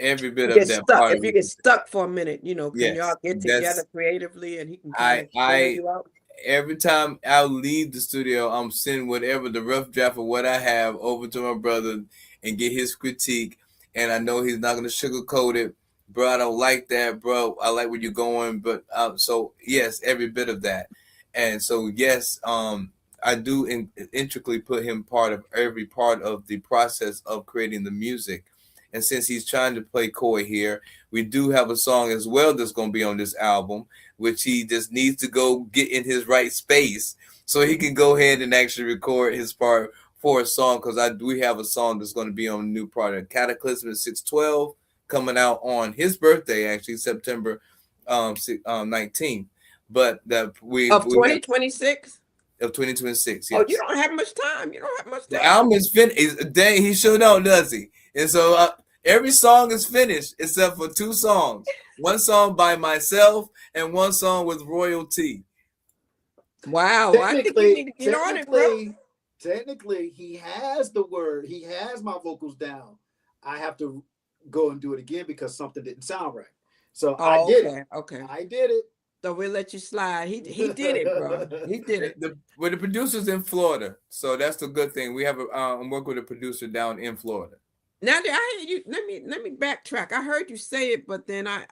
C: every bit of that
B: part, if you get stuck for a minute, you know, can y'all get together creatively and he can kind of you out?
C: Every time I leave the studio, I'm sending whatever the rough draft of what I have over to my brother and get his critique. And I know he's not going to sugarcoat it. Bro, I don't like that, bro. I like where you're going. But so, yes, every bit of that. And so, yes, I do intricately put him part of every part of the process of creating the music. And since he's trying to play coy here, we do have a song as well that's going to be on this album, which he just needs to go get in his right space so he can go ahead and actually record his part for a song, because we have a song that's going to be on a new project, Cataclysm 612, coming out on his birthday, actually September 19th. But that we
B: 2026
C: of 2026.
B: Yes. Oh, you don't have much time.
C: The album is finished. Dang, he sure don't, does he? And so every song is finished except for 2 songs. One song by myself and one song with Royalty.
B: Wow, I think you need to get on it, bro.
D: Technically, he has the word. He has my vocals down. I have to go and do it again because something didn't sound right. So I did it. Okay. I did it.
B: So we'll let you slide. He did it, bro. He did it.
C: The producer's in Florida, so that's the good thing. We have I'm working with a producer down in Florida.
B: Now I heard you. Let me backtrack. I heard you say it, but then I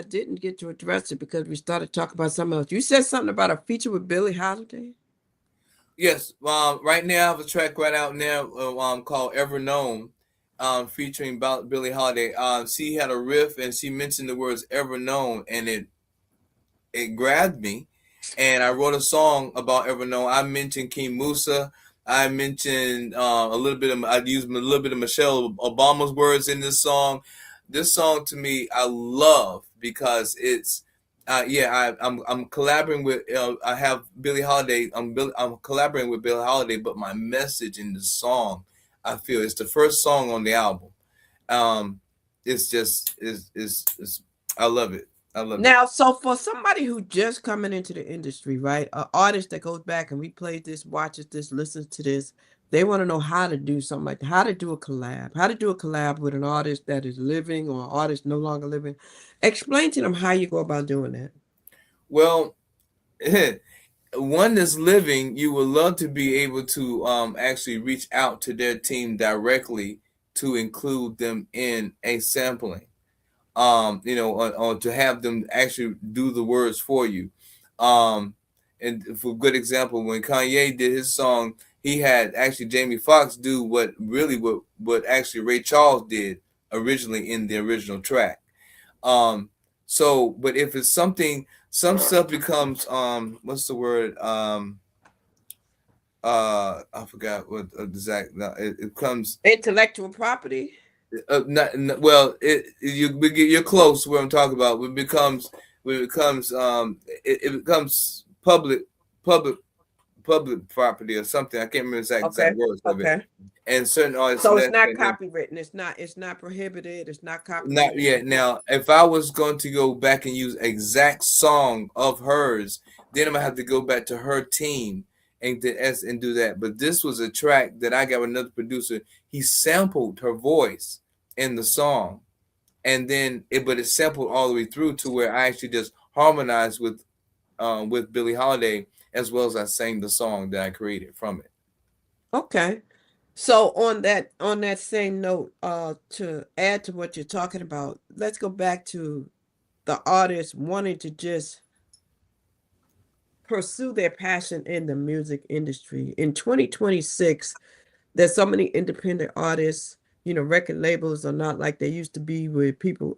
B: didn't get to address it because we started talking about something else. You said something about a feature with Billie Holiday.
C: Yes. Right now I have a track right out now called Ever Known, featuring Billie Holiday. She had a riff and she mentioned the words "ever known," and it grabbed me. and I wrote a song about Everknown. I mentioned King Musa. I mentioned I used a little bit of Michelle Obama's words in this song. This song to me, I love because it's, I'm collaborating with, I have Billie Holiday. I'm collaborating with Billie Holiday, but my message in the song, I feel it's the first song on the album. It's just, is I love it. I love it.
B: Now, so for somebody who just coming into the industry, right? An artist that goes back and replays this, watches this, listens to this, they want to know how to do something like that, how to do a collab with an artist that is living or an artist no longer living. Explain to them how you go about doing that.
C: Well, one that's living, you would love to be able to actually reach out to their team directly to include them in a sampling. Or to have them actually do the words for you. And for good example, when Kanye did his song, he had actually Jamie Foxx do what actually Ray Charles did originally in the original track. But if it's something, some stuff becomes what's the word? I forgot what exact. No, it comes
B: intellectual property.
C: You're close. Where I'm talking about, it becomes public property or something. I can't remember exact words of it. And certain artists.
B: So it's not copywritten. It's not prohibited. It's not copyrighted.
C: Not yet. Now, if I was going to go back and use exact song of hers, then I'm gonna have to go back to her team and do that. But this was a track that I got with another producer. He sampled her voice in the song, and then it sampled all the way through to where I actually just harmonized with Billie Holiday, as well as I sang the song that I created from it.
B: Okay. So on that same note, to add to what you're talking about, let's go back to the artists wanting to just pursue their passion in the music industry. In 2026, there's so many independent artists, record labels are not like they used to be where people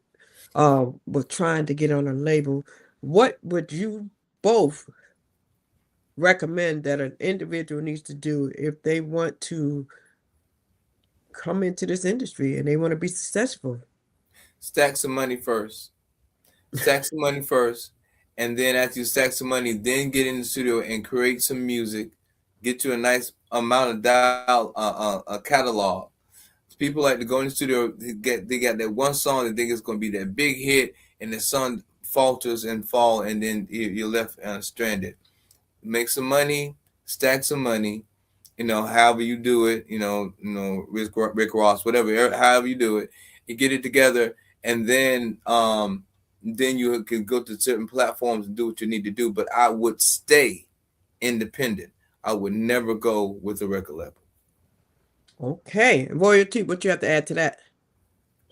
B: were trying to get on a label. What would you both recommend that an individual needs to do if they want to come into this industry and they want to be successful?
C: Stack some money first. And then after you stack some money, then get in the studio and create some music. Get you a nice amount of a catalog. People like to go in the studio. They got that one song they think is going to be that big hit, and the song falters and fall, and then you're left stranded. Make some money, stack some money. However you do it. Rick Ross, whatever. However you do it, you get it together, and then you can go to certain platforms and do what you need to do. But I would stay independent. I would never go with a record label.
B: Okay. Royalty, what you have to add to that?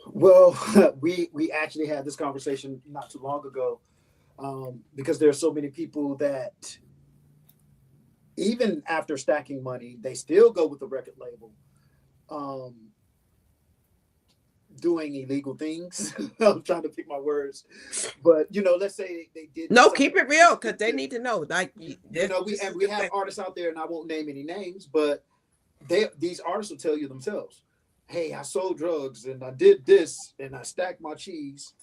D: Well, we actually had this conversation not too long ago, because there are so many people that even after stacking money, they still go with the record label, doing illegal things. I'm trying to pick my words, but let's say they did.
B: No, keep it real, because they need to know. Like,
D: we have artists out there, and I won't name any names, but these artists will tell you themselves, hey, I sold drugs and I did this and I stacked my cheese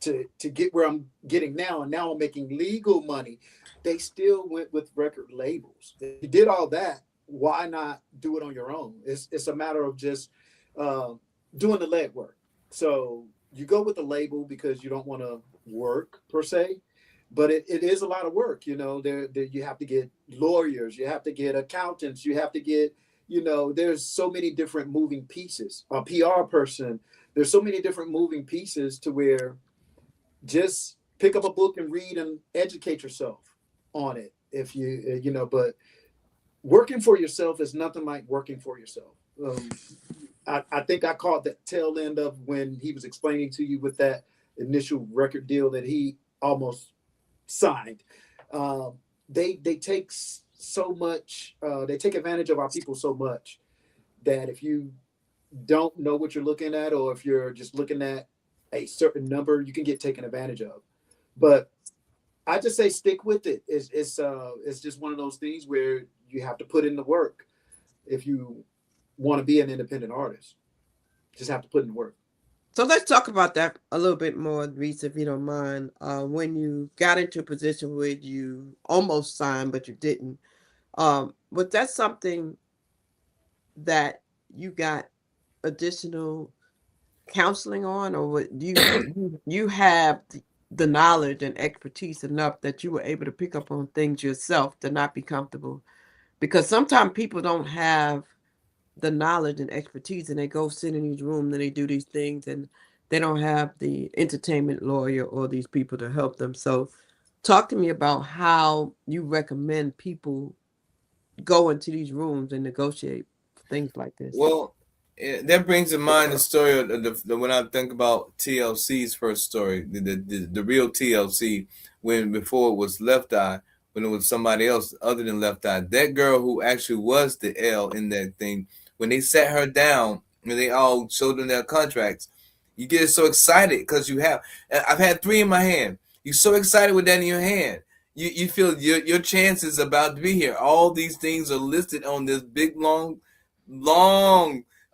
D: to get where I'm getting now, and now I'm making legal money. They still went with record labels. They did all that. Why not do it on your own? It's a matter of just doing the legwork. So you go with the label because you don't want to work per se, but it is a lot of work. You have to get lawyers, you have to get accountants, you have to get, there's so many different moving pieces. A PR person, there's so many different moving pieces to where just pick up a book and read and educate yourself on it. If but working for yourself is nothing like working for yourself. I think I caught the tail end of when he was explaining to you with that initial record deal that he almost signed. They take so much. They take advantage of our people so much that if you don't know what you're looking at, or if you're just looking at a certain number, you can get taken advantage of. But I just say stick with it. It's just one of those things where you have to put in the work if you want to be an independent artist. Just have to put in the work.
B: So let's talk about that a little bit more, Reese, if you don't mind. When you got into a position where you almost signed, but you didn't, was that something that you got additional counseling on, or what do you have the knowledge and expertise enough that you were able to pick up on things yourself to not be comfortable? Because sometimes people don't have the knowledge and expertise, and they go sit in these rooms and they do these things, and they don't have the entertainment lawyer or these people to help them. So talk to me about how you recommend people go into these rooms and negotiate things like this.
C: Well, that brings to mind the story of when I think about TLC's first story, the real TLC, when before it was Left Eye, when it was somebody else other than Left Eye. That girl who actually was the L in that thing, when they sat her down and they all showed them their contracts, you get so excited because I've had 3 in my hand. You're so excited with that in your hand. You feel your chance is about to be here. All these things are listed on this big long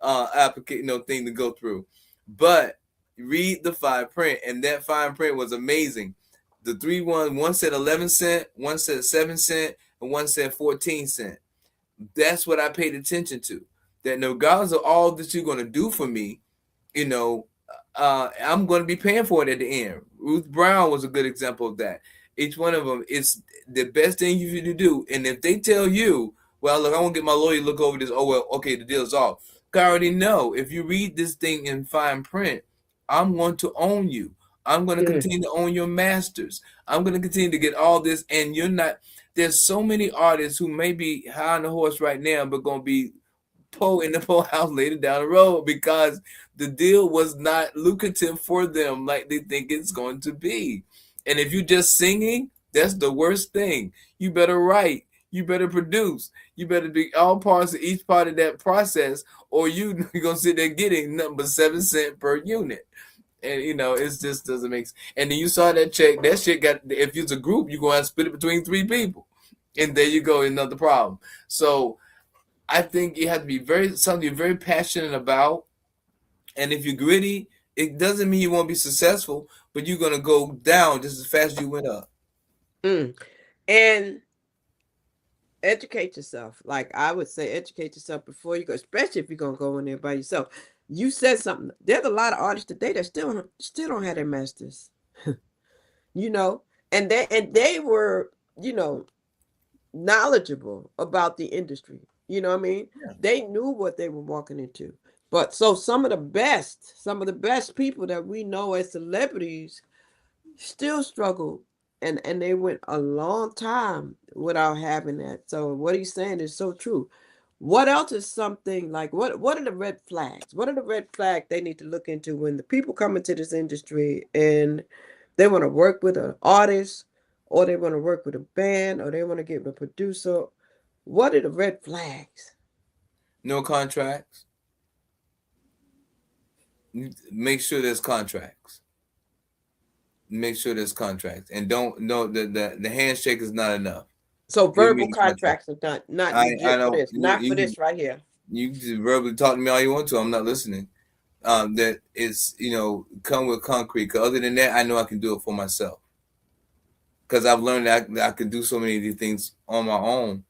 C: application thing to go through. But read the fine print, and that fine print was amazing. The one said 11 cent, one said 7 cent, and one said 14 cent. That's what I paid attention to. That regardless of all that you're going to do for me, I'm going to be paying for it at the end. Ruth Brown was a good example of that. Each one of them is the best thing you can do. And if they tell you, well, look, I want to get my lawyer to look over this. Oh, well, okay, the deal's off. I already know if you read this thing in fine print, I'm going to own you. I'm going to continue to own your masters. I'm going to continue to get all this. And you're not, there's so many artists who may be high on the horse right now, but going to be in the poor house later down the road because the deal was not lucrative for them like they think it's going to be. And if you're just singing, that's the worst thing. You better write. You better produce. You better be all parts of each part of that process, or you're going to sit there getting nothing but 7 cents per unit. And, it just doesn't make sense. And then you saw that check. That shit got, if it's a group, you're going to have to split it between 3 people. And there you go, another problem. So I think you have to be something you're very passionate about. And if you're gritty, it doesn't mean you won't be successful, but you're going to go down just as fast as you went up.
B: And educate yourself. Like I would say, educate yourself before you go, especially if you're going to go in there by yourself. You said something. There's a lot of artists today that still don't have their masters, and they were, knowledgeable about the industry. You know what I mean? Yeah. They knew what they were walking into. But so some of the best people that we know as celebrities still struggle, and they went a long time without having that. So what he's saying is so true. What else is something like, what are the red flags? What are the red flags they need to look into when the people come into this industry and they want to work with an artist, or they want to work with a band, or they want to get with a producer? What are the red flags?
C: No contracts. Make sure there's contracts. Make sure there's contracts, and the handshake is not enough.
B: So verbal contracts are not for this, not for this right here.
C: You can verbally talk to me all you want to. I'm not listening. That is, come with concrete. Because other than that, I know I can do it for myself. Because I've learned that I can do so many of these things on my own.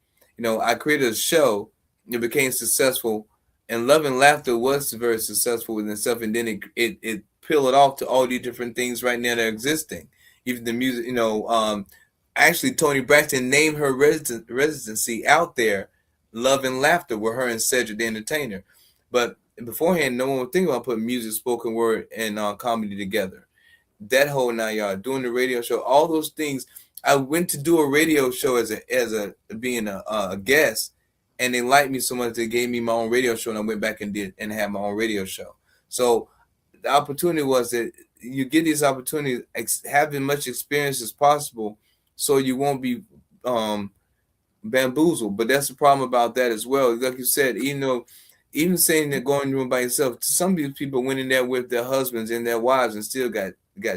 C: I created a show. It became successful, and Love and Laughter was very successful within itself. And then it peeled off to all these different things right now that are existing. Even the music, actually, Toni Braxton named her residency out there, Love and Laughter, with her and Cedric the Entertainer. But beforehand, no one would think about putting music, spoken word, and comedy together. That whole 9 yard, doing the radio show, all those things. I went to do a radio show as being a guest, and they liked me so much they gave me my own radio show, and I went back and had my own radio show. So the opportunity was that you get these opportunities, having much experience as possible, so you won't be bamboozled. But that's the problem about that as well. Like you said, even saying that going room by yourself, some of these people went in there with their husbands and their wives and still got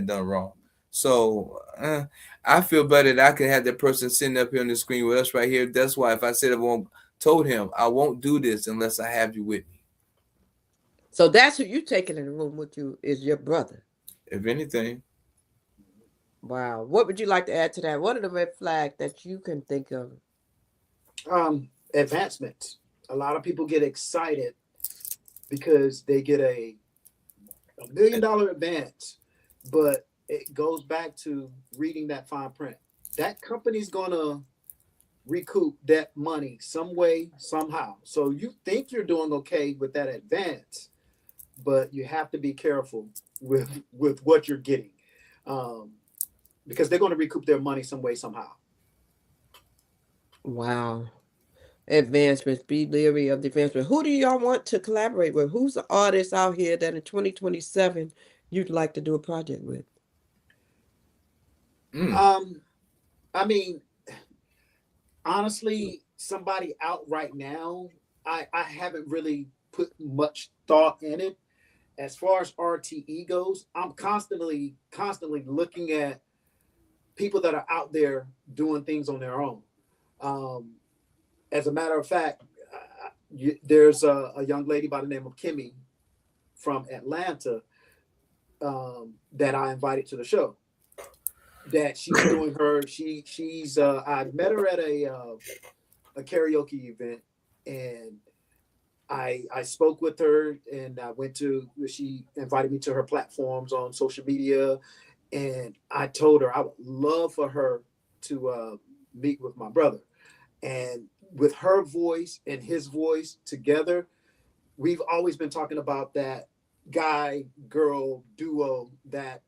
C: done wrong. So I feel better that I can have that person sitting up here on the screen with us right here. That's why if I said told him I won't do this unless I have you with me.
B: So that's who you taking in the room with you is your brother.
C: If anything.
B: Wow. What would you like to add to that? What are the red flags that you can think of?
D: Advancements. A lot of people get excited because they get a $1 million advance, but it goes back to reading that fine print. That company's gonna recoup that money some way, somehow. So you think you're doing okay with that advance, but you have to be careful with what you're getting, because they're going to recoup their money some way, somehow.
B: Wow. Advancements. Be leery of the advancement. Who do y'all want to collaborate with? Who's the artist out here that in 2027 you'd like to do a project with?
D: I mean, honestly, somebody out right now, I haven't really put much thought in it. As far as RTE goes, I'm constantly looking at people that are out there doing things on their own. As a matter of fact, there's a young lady by the name of Kimmy from Atlanta that I invited to the show. That she's doing her. She's I met her at a karaoke event, and I spoke with her, and she invited me to her platforms on social media, and I told her I would love for her to meet with my brother. And with her voice and his voice together, we've always been talking about that guy-girl duo that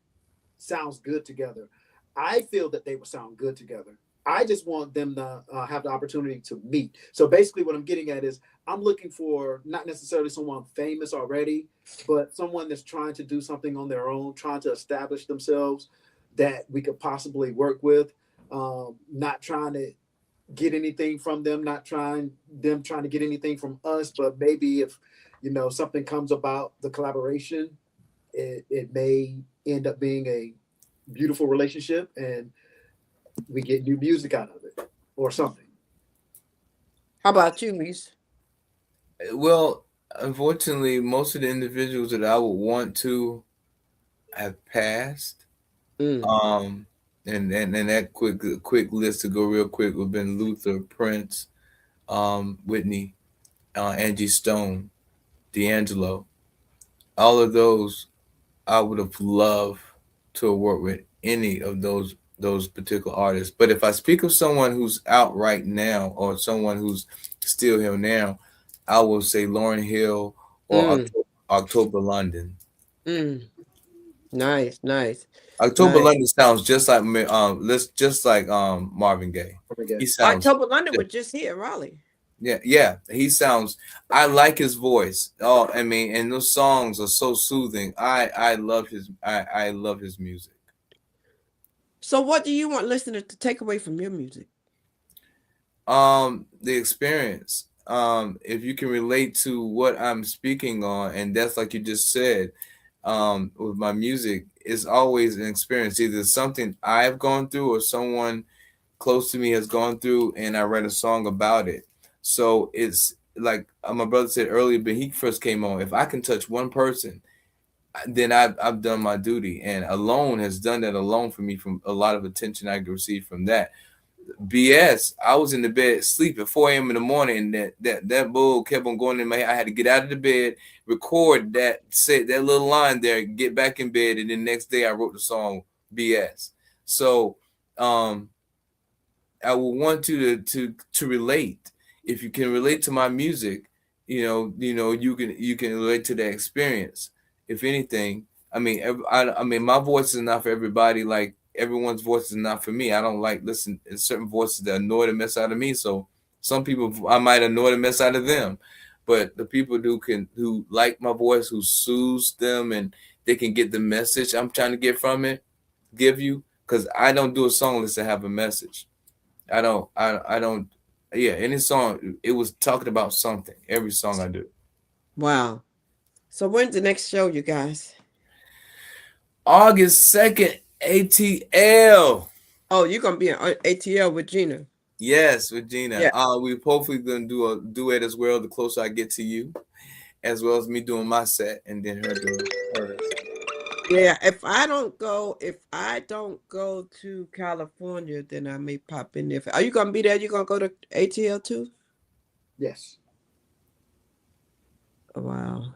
D: sounds good together. I feel that they would sound good together. I just want them to have the opportunity to meet. So basically what I'm getting at is I'm looking for not necessarily someone famous already, but someone that's trying to do something on their own, trying to establish themselves that we could possibly work with, not trying to get anything from them, not trying to get anything from us, but maybe if, something comes about the collaboration, it may end up being a beautiful relationship and we get new music out of it or something.
B: How about you, Reese?
C: Well, unfortunately, most of the individuals that I would want to have passed. And that quick list to go real quick would have been Luther, Prince, Whitney, Angie Stone, D'Angelo. All of those I would have loved to have worked with any of those particular artists. But if I speak of someone who's out right now or someone who's still here now, I will say Lauryn Hill or October London.
B: Nice.
C: October London sounds just like Marvin Gaye. He sounds.
B: October London was just here in Raleigh.
C: Yeah. He sounds. I like his voice. Oh, I mean, and those songs are so soothing. I love his. I love his music.
B: So, what do you want listeners to take away from your music?
C: The experience. If you can relate to what I'm speaking on, and that's like you just said, with my music, it's always an experience. Either something I've gone through or someone close to me has gone through, and I read a song about it. So it's like my brother said earlier, but he first came on. If I can touch one person, then I've done my duty, and alone has done that alone for me from a lot of attention I received from that. BS, I was in the bed sleep at 4 a.m. in the morning, and that bull kept on going in my head. I had to get out of the bed, record that, say that little line there, get back in bed, and then next day I wrote the song BS. So I would want you to relate. If you can relate to my music, you can relate to that experience. If anything, I mean, my voice is not for everybody. Like everyone's voice is not for me. I don't like listening to certain voices that annoy the mess out of me. So some people I might annoy the mess out of them, but the people who like my voice, who soothes them, and they can get the message I'm trying to get from it, give you. Because I don't do a song unless I have a message. I don't. Yeah, any song, it was talking about something. Every song I do.
B: Wow. So when's the next show, you guys?
C: August 2nd ATL.
B: Oh, you're gonna be in ATL with Gina.
C: Yes, with Gina.
B: Yeah.
C: We hopefully gonna do a duet as well. The closer I get to you, as well as me doing my set and then her doing hers.
B: Yeah, if I don't go to California, then I may pop in there. Are you gonna be there? You gonna go to ATL too?
D: Yes.
B: Oh, wow.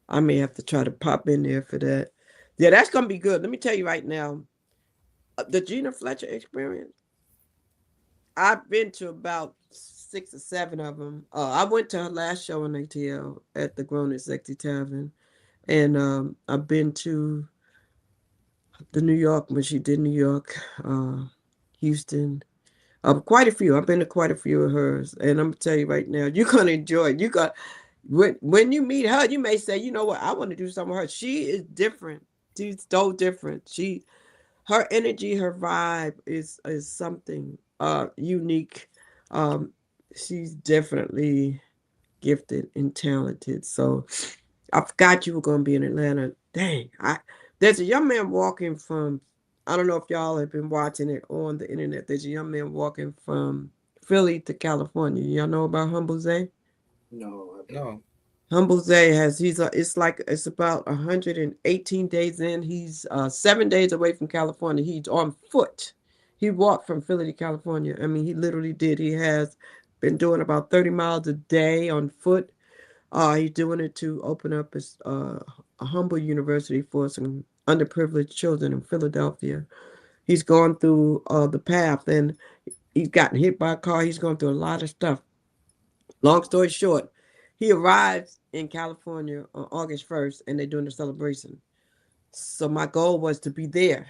B: I may have to try to pop in there for that. Yeah, that's gonna be good. Let me tell you right now, the Gina Fletcher experience. I've been to about 6 or 7 of them. I went to her last show in ATL at the Grown and Sexy Tavern, and I've been to the New York when she did New York, Houston. Quite a few. I've been to quite a few of hers, and I'm gonna tell you right now, you're gonna enjoy it. You got when you meet her, you may say, you know what, I want to do something with her. She is different. She's so different. Her energy, her vibe is something unique. She's definitely gifted and talented. So I forgot you were gonna be in Atlanta. Dang, there's a young man walking from, I don't know if y'all have been watching it on the internet. There's a young man walking from Philly to California. Y'all know about Humble Zay?
D: No.
C: No.
B: Humble Zay it's about 118 days in. He's 7 days away from California. He's on foot. He walked from Philly to California. I mean, he literally did. He has been doing about 30 miles a day on foot. He's doing it to open up a humble university for some underprivileged children in Philadelphia. He's gone through the path, and he's gotten hit by a car. He's gone through a lot of stuff. Long story short, he arrives in California on August 1st, and they're doing the celebration. So my goal was to be there,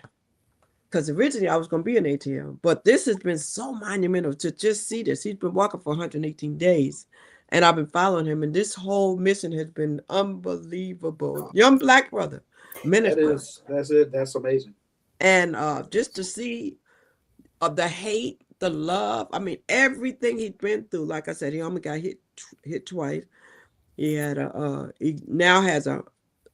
B: because originally I was going to be in ATL, but this has been so monumental to just see this. He's been walking for 118 days, and I've been following him, and this whole mission has been unbelievable. Young black brother, minister.
D: That's it. That's amazing.
B: And just to see the hate, the love, I mean, everything he's been through. Like I said, he only got hit twice. He now has a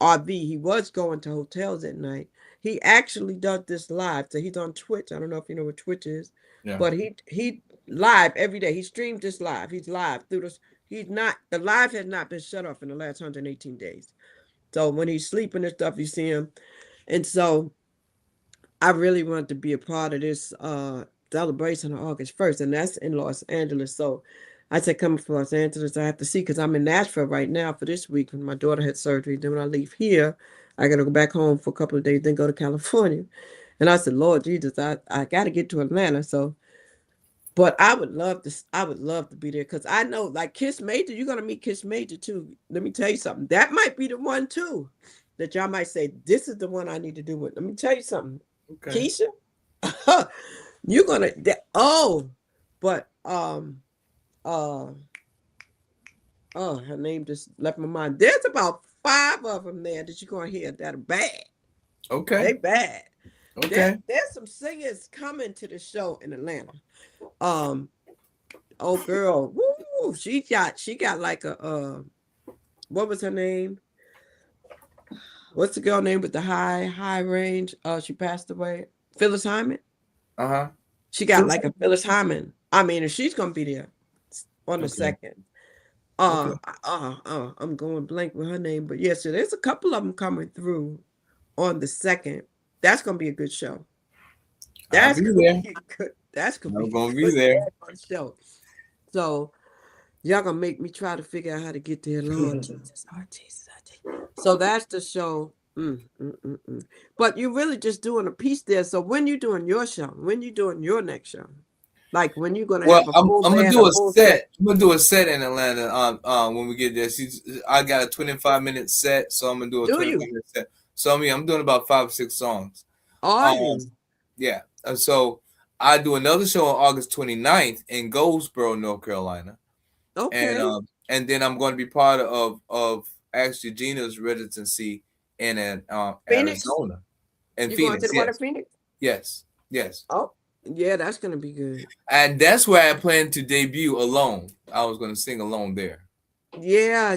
B: RV. He was going to hotels at night. He actually does this live. So he's on Twitch. I don't know if you know what Twitch is, but he live every day. He streams this live. He's live through this. The live has not been shut off in the last 118 days. So when he's sleeping and stuff, you see him. And so I really want to be a part of this celebration on August 1st, and that's in Los Angeles. So I said, coming from Los Angeles, I have to see, because I'm in Nashville right now for this week when my daughter had surgery. Then when I leave here, I got to go back home for a couple of days, then go to California. And I said, Lord Jesus, I got to get to Atlanta. So, but I would love to be there, because I know, like Kiss Major, you're going to meet Kiss Major too. Let me tell you something. That might be the one too that y'all might say, this is the one I need to do with. Let me tell you something. Okay. Keisha, you're gonna her name just left my mind. There's about 5 of them there that you're gonna hear that are bad.
C: Okay.
B: They bad.
C: Okay.
B: There's some singers coming to the show in Atlanta. Oh girl, woo, she got like a what was her name? What's the girl name with the high range? She passed away. Phyllis Hyman. She got like a Phyllis Hyman. I mean, and she's gonna be there on the 2nd. I'm going blank with her name, but yes, so there's a couple of them coming through on the 2nd. That's gonna be a good show. That's gonna be good. That's gonna be there. Show. So y'all gonna make me try to figure out how to get there, Lord Jesus. Oh, Jesus. So that's the show. But you're really just doing a piece there. So when you doing your show? When you doing your next show? Like when you gonna have a full
C: I'm gonna
B: band,
C: do a set. I'm gonna do a set in Atlanta. When we get there, I got a 25-minute set, so I'm gonna do a 25-minute set. So I'm doing about 5 or 6 songs. Yeah. So I do another show on August 29th in Goldsboro, North Carolina. Okay. And then I'm going to be part of actually Gina's residency in Arizona. And Phoenix.
B: Going to the Phoenix?
C: Yes.
B: Oh, yeah, that's gonna be good.
C: And that's where I plan to debut alone. I was going to sing alone there.
B: Yeah.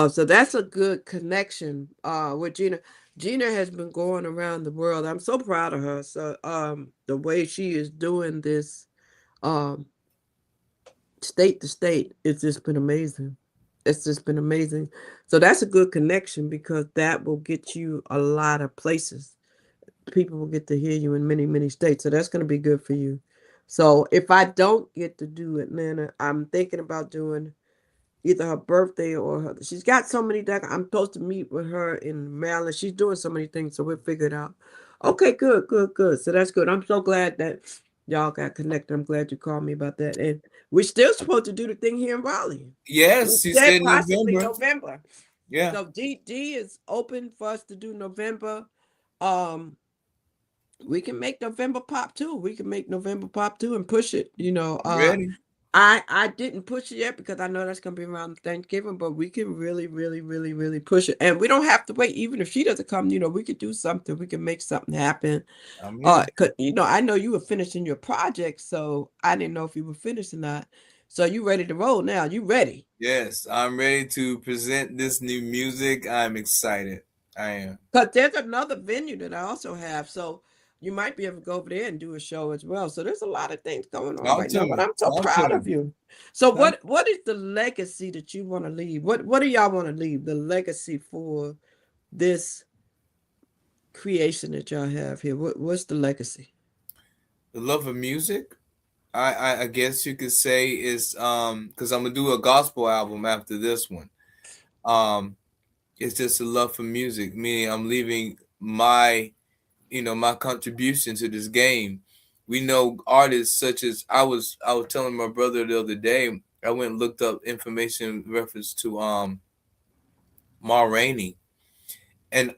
B: So that's a good connection with Gina. Gina has been going around the world. I'm so proud of her. So the way she is doing this um state to state, it's just been amazing. It's just been amazing. So that's a good connection because that will get you a lot of places. People will get to hear you in many, many states. So that's going to be good for you. So if I don't get to do Atlanta, I'm thinking about doing either her birthday or her. She's got so many that I'm supposed to meet with her in Maryland. She's doing so many things, so we'll figure it out. Okay, good, good, good. So that's good. I'm so glad that y'all got connected. I'm glad you called me about that. And we're still supposed to do the thing here in Raleigh. We
C: Yes, she
B: said
C: said
B: possibly
C: November.
B: November.
C: Yeah,
B: So D is open for us to do November. Um, we can make November pop too. We can make November pop too and push it.
C: ready.
B: I didn't push it yet because I know that's gonna be around Thanksgiving, but we can really, really, really, really push it. And we don't have to wait, even if she doesn't come, we could do something, we can make something happen.
C: I'm here.
B: Cause I know you were finishing your project, so I didn't know if you were finished or not. So you ready to roll now. You ready?
C: Yes, I'm ready to present this new music. I'm excited. I am.
B: Because there's another venue that I also have. So you might be able to go over there and do a show as well. So there's a lot of things going on
C: Talk
B: right
C: to
B: now, but
C: me.
B: I'm so
C: Talk to
B: proud of
C: me.
B: you. So
C: Talk-
B: what is the legacy that you want to leave? What do y'all want to leave? The legacy for this creation that y'all have here. What's the legacy?
C: The love of music. I guess you could say is because I'm gonna do a gospel album after this one. Um, it's just a love for music, meaning I'm leaving my contribution to this game. We know artists such as I was telling my brother the other day. I went and looked up information in reference to Ma Rainey, and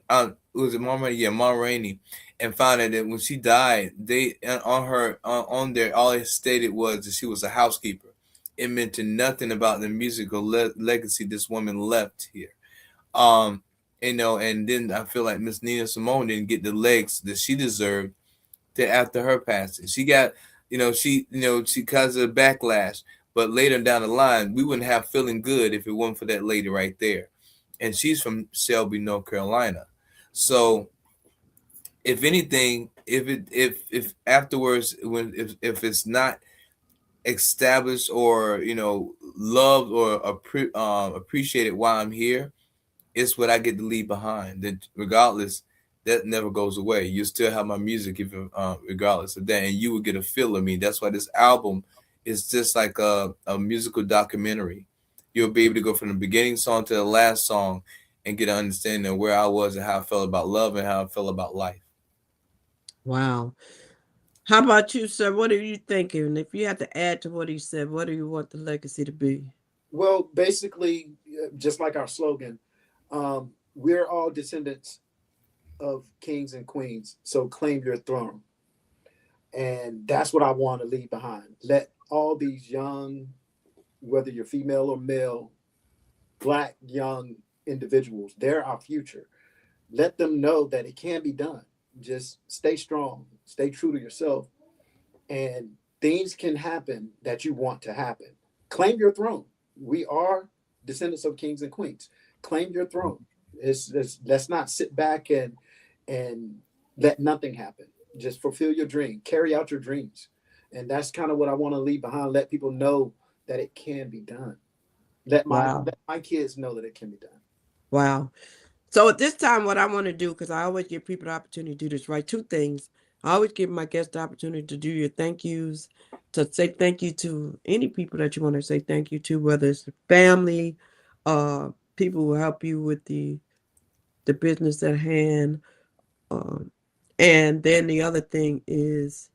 C: was it Ma Rainey? Yeah, Ma Rainey, and found out that when she died, they on her on there all it stated was that she was a housekeeper. It mentioned nothing about the musical legacy this woman left here. Um, and then I feel like Miss Nina Simone didn't get the legs that she deserved to after her passing. She got, she caused a backlash, but later down the line, we wouldn't have feeling good if it wasn't for that lady right there. And she's from Shelby, North Carolina. So if anything, if afterwards when if it's not established or loved or appreciated while I'm here, it's what I get to leave behind. That regardless, that never goes away. You still have my music, if regardless of that, and you will get a feel of me. That's why this album is just like a musical documentary. You'll be able to go from the beginning song to the last song and get an understanding of where I was and how I felt about love and how I felt about life.
B: Wow. How about you, sir? What are you thinking? If you had to add to what he said, what do you want the legacy to be?
D: Well, basically, just like our slogan, we're all descendants of kings and queens. So claim your throne. And that's what I want to leave behind. Let all these young, whether you're female or male, Black young individuals, they're our future. Let them know that it can be done. Just stay strong, stay true to yourself, and things can happen that you want to happen. Claim your throne. We are descendants of kings and queens. Claim your throne. Let's not sit back and let nothing happen. Just fulfill your dream, carry out your dreams, and that's kind of what I want to leave behind. Let people know that it can be done.
B: Wow.
D: Let my kids know that it can be done.
B: Wow. So at this time, what I want to do, because I always give people the opportunity to do this, right? Two things. I always give my guests the opportunity to do your thank yous, to say thank you to any people that you want to say thank you to, whether it's the family, people who help you with the business at hand. Um, and then the other thing is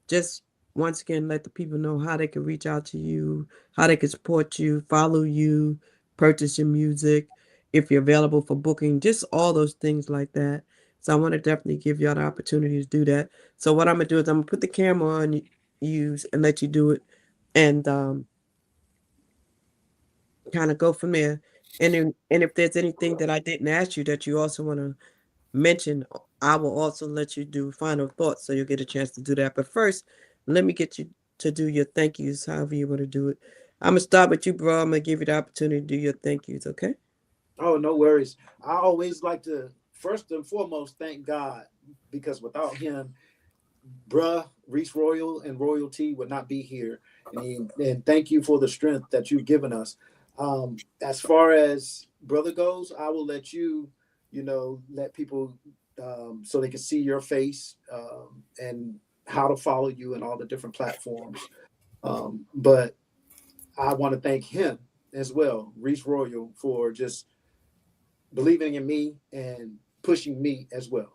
B: just once again let the people know how they can reach out to you, how they can support you, follow you, purchase your music, if you're available for booking, just all those things like that. So I want to definitely give y'all the opportunity to do that. So what I'm gonna do is I'm gonna put the camera on you and let you do it, and kind of go from there. And if there's anything that I didn't ask you that you also want to mention, I will also let you do final thoughts, so you'll get a chance to do that. But first, let me get you to do your thank yous, however you want to do it. I'm gonna start with you, bro. I'm gonna give you the opportunity to do your thank yous, okay?
D: Oh, no worries. I always like to first and foremost, thank God, because without him, bruh, Reese Royal and Royalty would not be here. And thank you for the strength that you've given us. As far as brother goes, I will let you, let people so they can see your face and how to follow you and all the different platforms. But I want to thank him as well, Reese Royal, for just believing in me and pushing me as well.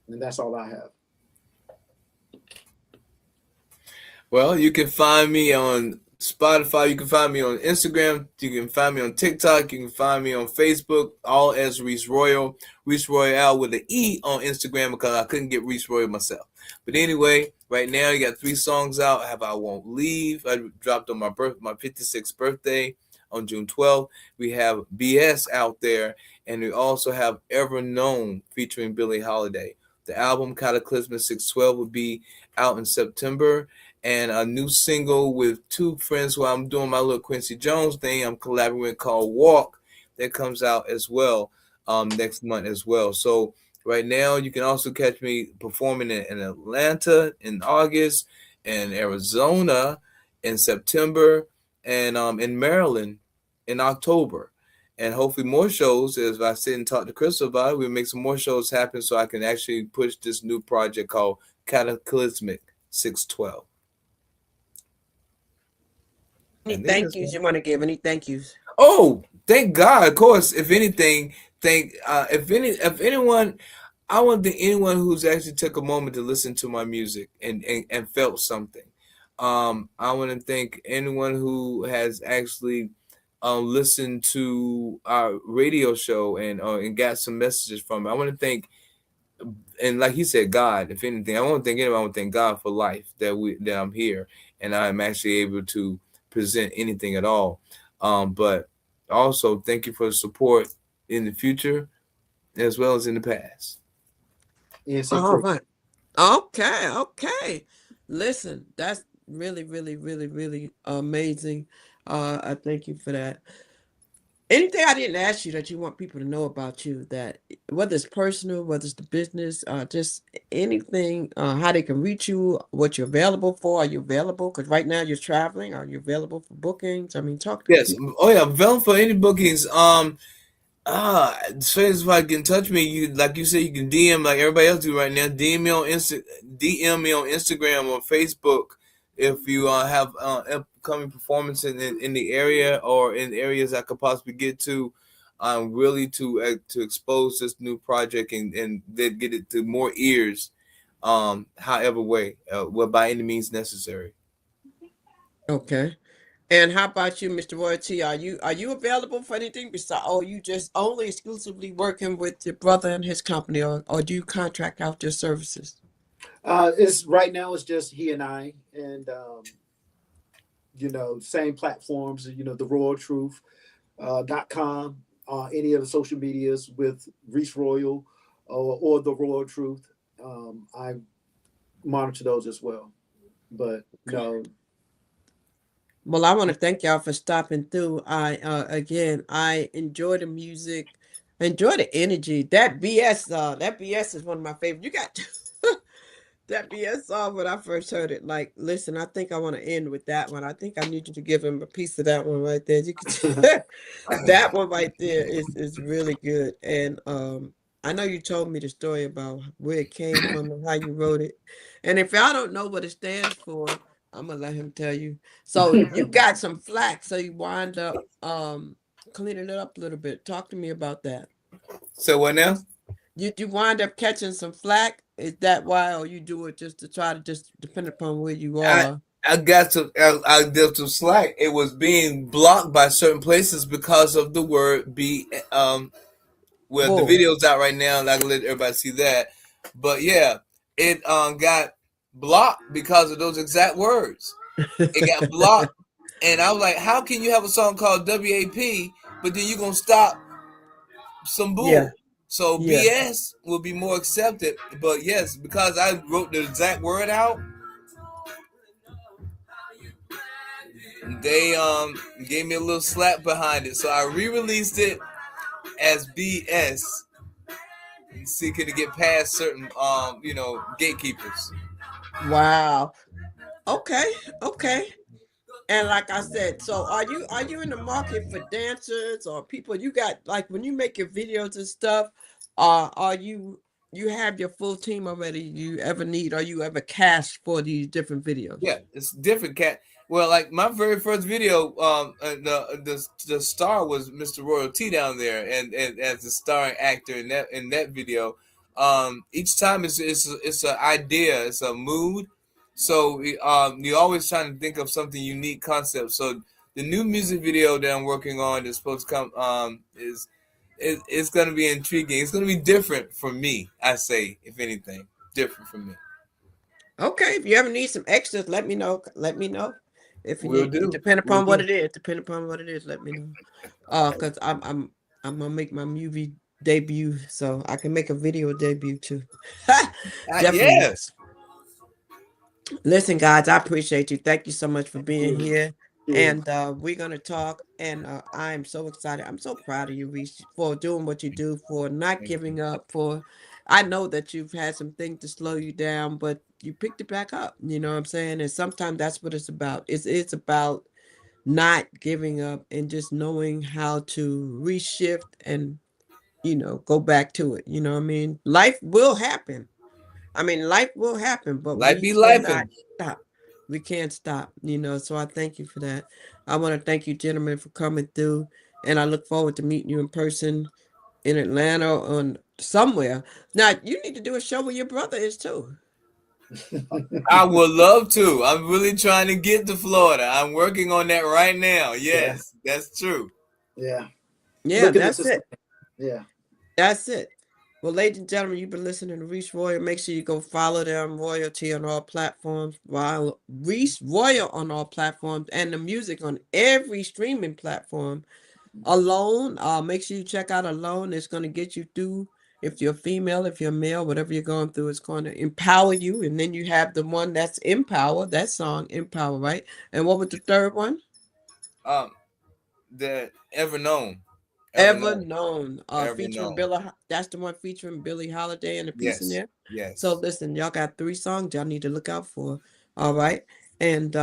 D: And that's all I have.
C: Well, you can find me on Spotify. You can find me on Instagram. You can find me on TikTok. You can find me on Facebook, all as Reese Royal. Reese Royale with an E on Instagram because I couldn't get Reese Royal myself. But anyway, right now you got 3 songs out. Have I Won't Leave. I dropped on my 56th birthday on June 12th. We have BS out there, and we also have Ever Known featuring Billie Holiday. The album Cataclysmic 612 will be out in September. And a new single with 2 friends who I'm doing my little Quincy Jones thing I'm collaborating with called Walk that comes out as well next month as well. So right now you can also catch me performing in Atlanta in August, and Arizona in September, and in Maryland in October. And hopefully more shows, as I sit and talk to Crystal about it, we'll make some more shows happen so I can actually push this new project called Cataclysmic 612.
B: Any thank yous you want to give? Any thank yous?
C: Oh, thank God! Of course, if anything, if anyone, I want to thank anyone who's actually took a moment to listen to my music and felt something. I want to thank anyone who has actually listened to our radio show and got some messages from it. I want to thank, and like he said, God. If anything, I want to thank anybody. I want to thank God for life that I'm here and I'm actually able to present anything at all. But also thank you for the support in the future as well as in the past.
B: All right. Okay. Listen, that's really, really, really, really amazing. I thank you for that. Anything I didn't ask you that you want people to know about you, that whether it's personal, whether it's the business, just anything, how they can reach you, what you're available for, are you available? Because right now you're traveling, are you available for bookings? I mean, talk to
C: Yes.
B: people.
C: Oh yeah, I'm available for any bookings. As soon as if I get in touch with me, you like you said, you can DM like everybody else do right now. DM me on Instagram or Facebook if you have upcoming performance in the area or in areas I could possibly get to. I'm really to expose this new project and then get it to more ears, however way, by any means necessary.
B: Okay. And how about you, Mr. Royalty? Are you available for anything besides, or you just only exclusively working with your brother and his company, or do you contract out your services?
D: It's right now. It's just he and I, and same platforms. The Royal Truth .com, any of the social medias with Reese Royal or the Royal Truth. I monitor those as well. But no.
B: Well, I want to thank y'all for stopping through. I enjoy the music, enjoy the energy. That BS is one of my favorites. You got that BS song when I first heard it. Like, listen, I think I want to end with that one. I think I need you to give him a piece of that one right there. You can that one right there is really good. And I know you told me the story about where it came from and how you wrote it. And if y'all don't know what it stands for, I'm gonna let him tell you. So you got some flack, so you wind up cleaning it up a little bit. Talk to me about that.
C: So what now?
B: You wind up catching some flack. Is that why, or you do it just to try to just depend upon where you are?
C: I did some slack. It was being blocked by certain places because of the word be. The video's out right now, and I can let everybody see that. But yeah, it got blocked because of those exact words. It got blocked, and I was like, "How can you have a song called WAP, but then you gonna stop some bull?"
B: Yeah.
C: So BS will be more accepted. But yes, because I wrote the exact word out, they gave me a little slap behind it. So I re-released it as BS. seeking to get past certain gatekeepers.
B: Wow. Okay. Okay. And like I said, so are you in the market for dancers or people? You got like when you make your videos and stuff, are you have your full team already? You ever cast for these different videos?
C: Yeah, it's different cat. Well, like my very first video, the star was Mr. Royal T down there, and as the starring actor in that video. Each time it's an idea, it's a mood. So you're always trying to think of something unique concept. So the new music video that I'm working on is supposed to come it's going to be intriguing. It's going to be different for me. I say, if anything, different for me.
B: Okay, if you ever need some extras, let me know. Let me know. If you
C: Will
B: need,
C: do.
B: depending upon
C: Will
B: what
C: do.
B: it is, let me know. Because I'm gonna make my movie debut, so I can make a video debut too. Definitely.
C: Yes.
B: Listen, guys, I appreciate you. Thank you so much for being here.
D: Yeah.
B: And we're gonna talk. And I'm so excited. I'm so proud of you, Reese, for doing what you do, for not
C: Thank
B: giving up. For I know that you've had some things to slow you down, but you picked it back up. You know what I'm saying? And sometimes that's what it's about. It's about not giving up and just knowing how to reshift and go back to it. You know what I mean? Life will happen. Life will happen, but
C: Life
B: we
C: be
B: cannot
C: lifing.
B: stop. We can't stop, so I thank you for that. I want to thank you, gentlemen, for coming through, and I look forward to meeting you in person in Atlanta or somewhere. Now, you need to do a show where your brother is too.
C: I would love to. I'm really trying to get to Florida. I'm working on that right now. Yes, that's true.
D: Yeah.
B: Yeah,
D: Look at
B: that's
D: this.
B: it.
D: Yeah.
B: That's it. Well, ladies and gentlemen, you've been listening to Reese Royal. Make sure you go follow them, Royalty on all platforms. While Reese Royal on all platforms, and the music on every streaming platform. Alone, make sure you check out Alone. It's going to get you through. If you're female, if you're male, whatever you're going through, it's going to empower you. And then you have the one that's Empower, that song, Empower, right? And what was the third one?
C: The Ever Known.
B: Ever Known,
C: Ever
B: featuring
C: Known.
B: That's the one featuring Billie Holiday and the piece in
C: Yes.
B: there.
C: Yes.
B: So listen, y'all got 3 songs y'all need to look out for. All right. And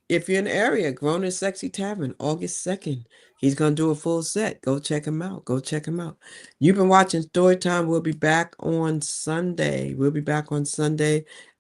B: if you're in the area, Grown and Sexy Tavern, August 2nd, he's gonna do a full set. Go check him out. Go check him out. You've been watching Storytime. We'll be back on Sunday.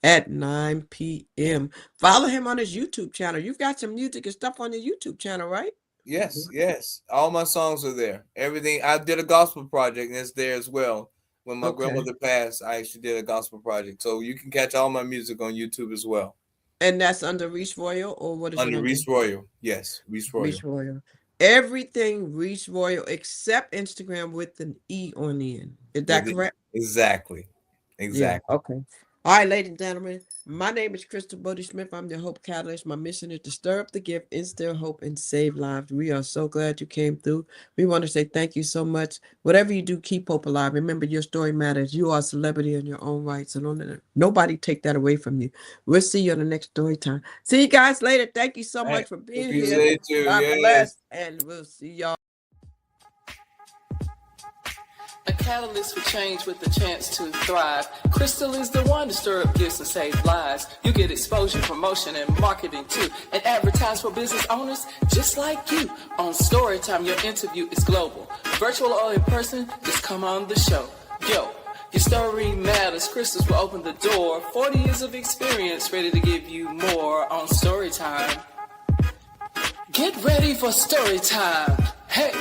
B: At 9 p.m. Follow him on his YouTube channel. You've got some music and stuff on your YouTube channel, right?
C: Yes, yes. All my songs are there. Everything. I did a gospel project, and it's there as well. When my grandmother passed, I actually did a gospel project. So you can catch all my music on YouTube as well.
B: And that's under Reese Royal, or what is it?
C: Under Reese Royal. Yes, Reese Royal.
B: Reese Royal. Everything Reese Royal except Instagram with an E on the end. Is that correct?
C: Exactly.
B: Yeah, okay. All right, ladies and gentlemen, my name is Crystal Bodie Smith. I'm your Hope Catalyst. My mission is to stir up the gift, instill hope, and save lives. We are so glad you came through. We want to say thank you so much. Whatever you do, keep hope alive. Remember, your story matters. You are a celebrity in your own right, so don't let nobody take that away from you. We'll see you on the next story time. See you guys later. Thank you so much for being here. God bless, and we'll see y'all.
A: A catalyst for change with the chance to thrive. Crystal is the one to stir up gifts and save lives. You get exposure, promotion, and marketing too. And advertise for business owners just like you. On Storytime, your interview is global. Virtual or in person, just come on the show. Yo, your story matters. Crystals will open the door. 40 years of experience, ready to give you more on Storytime. Get ready for Storytime. Hey!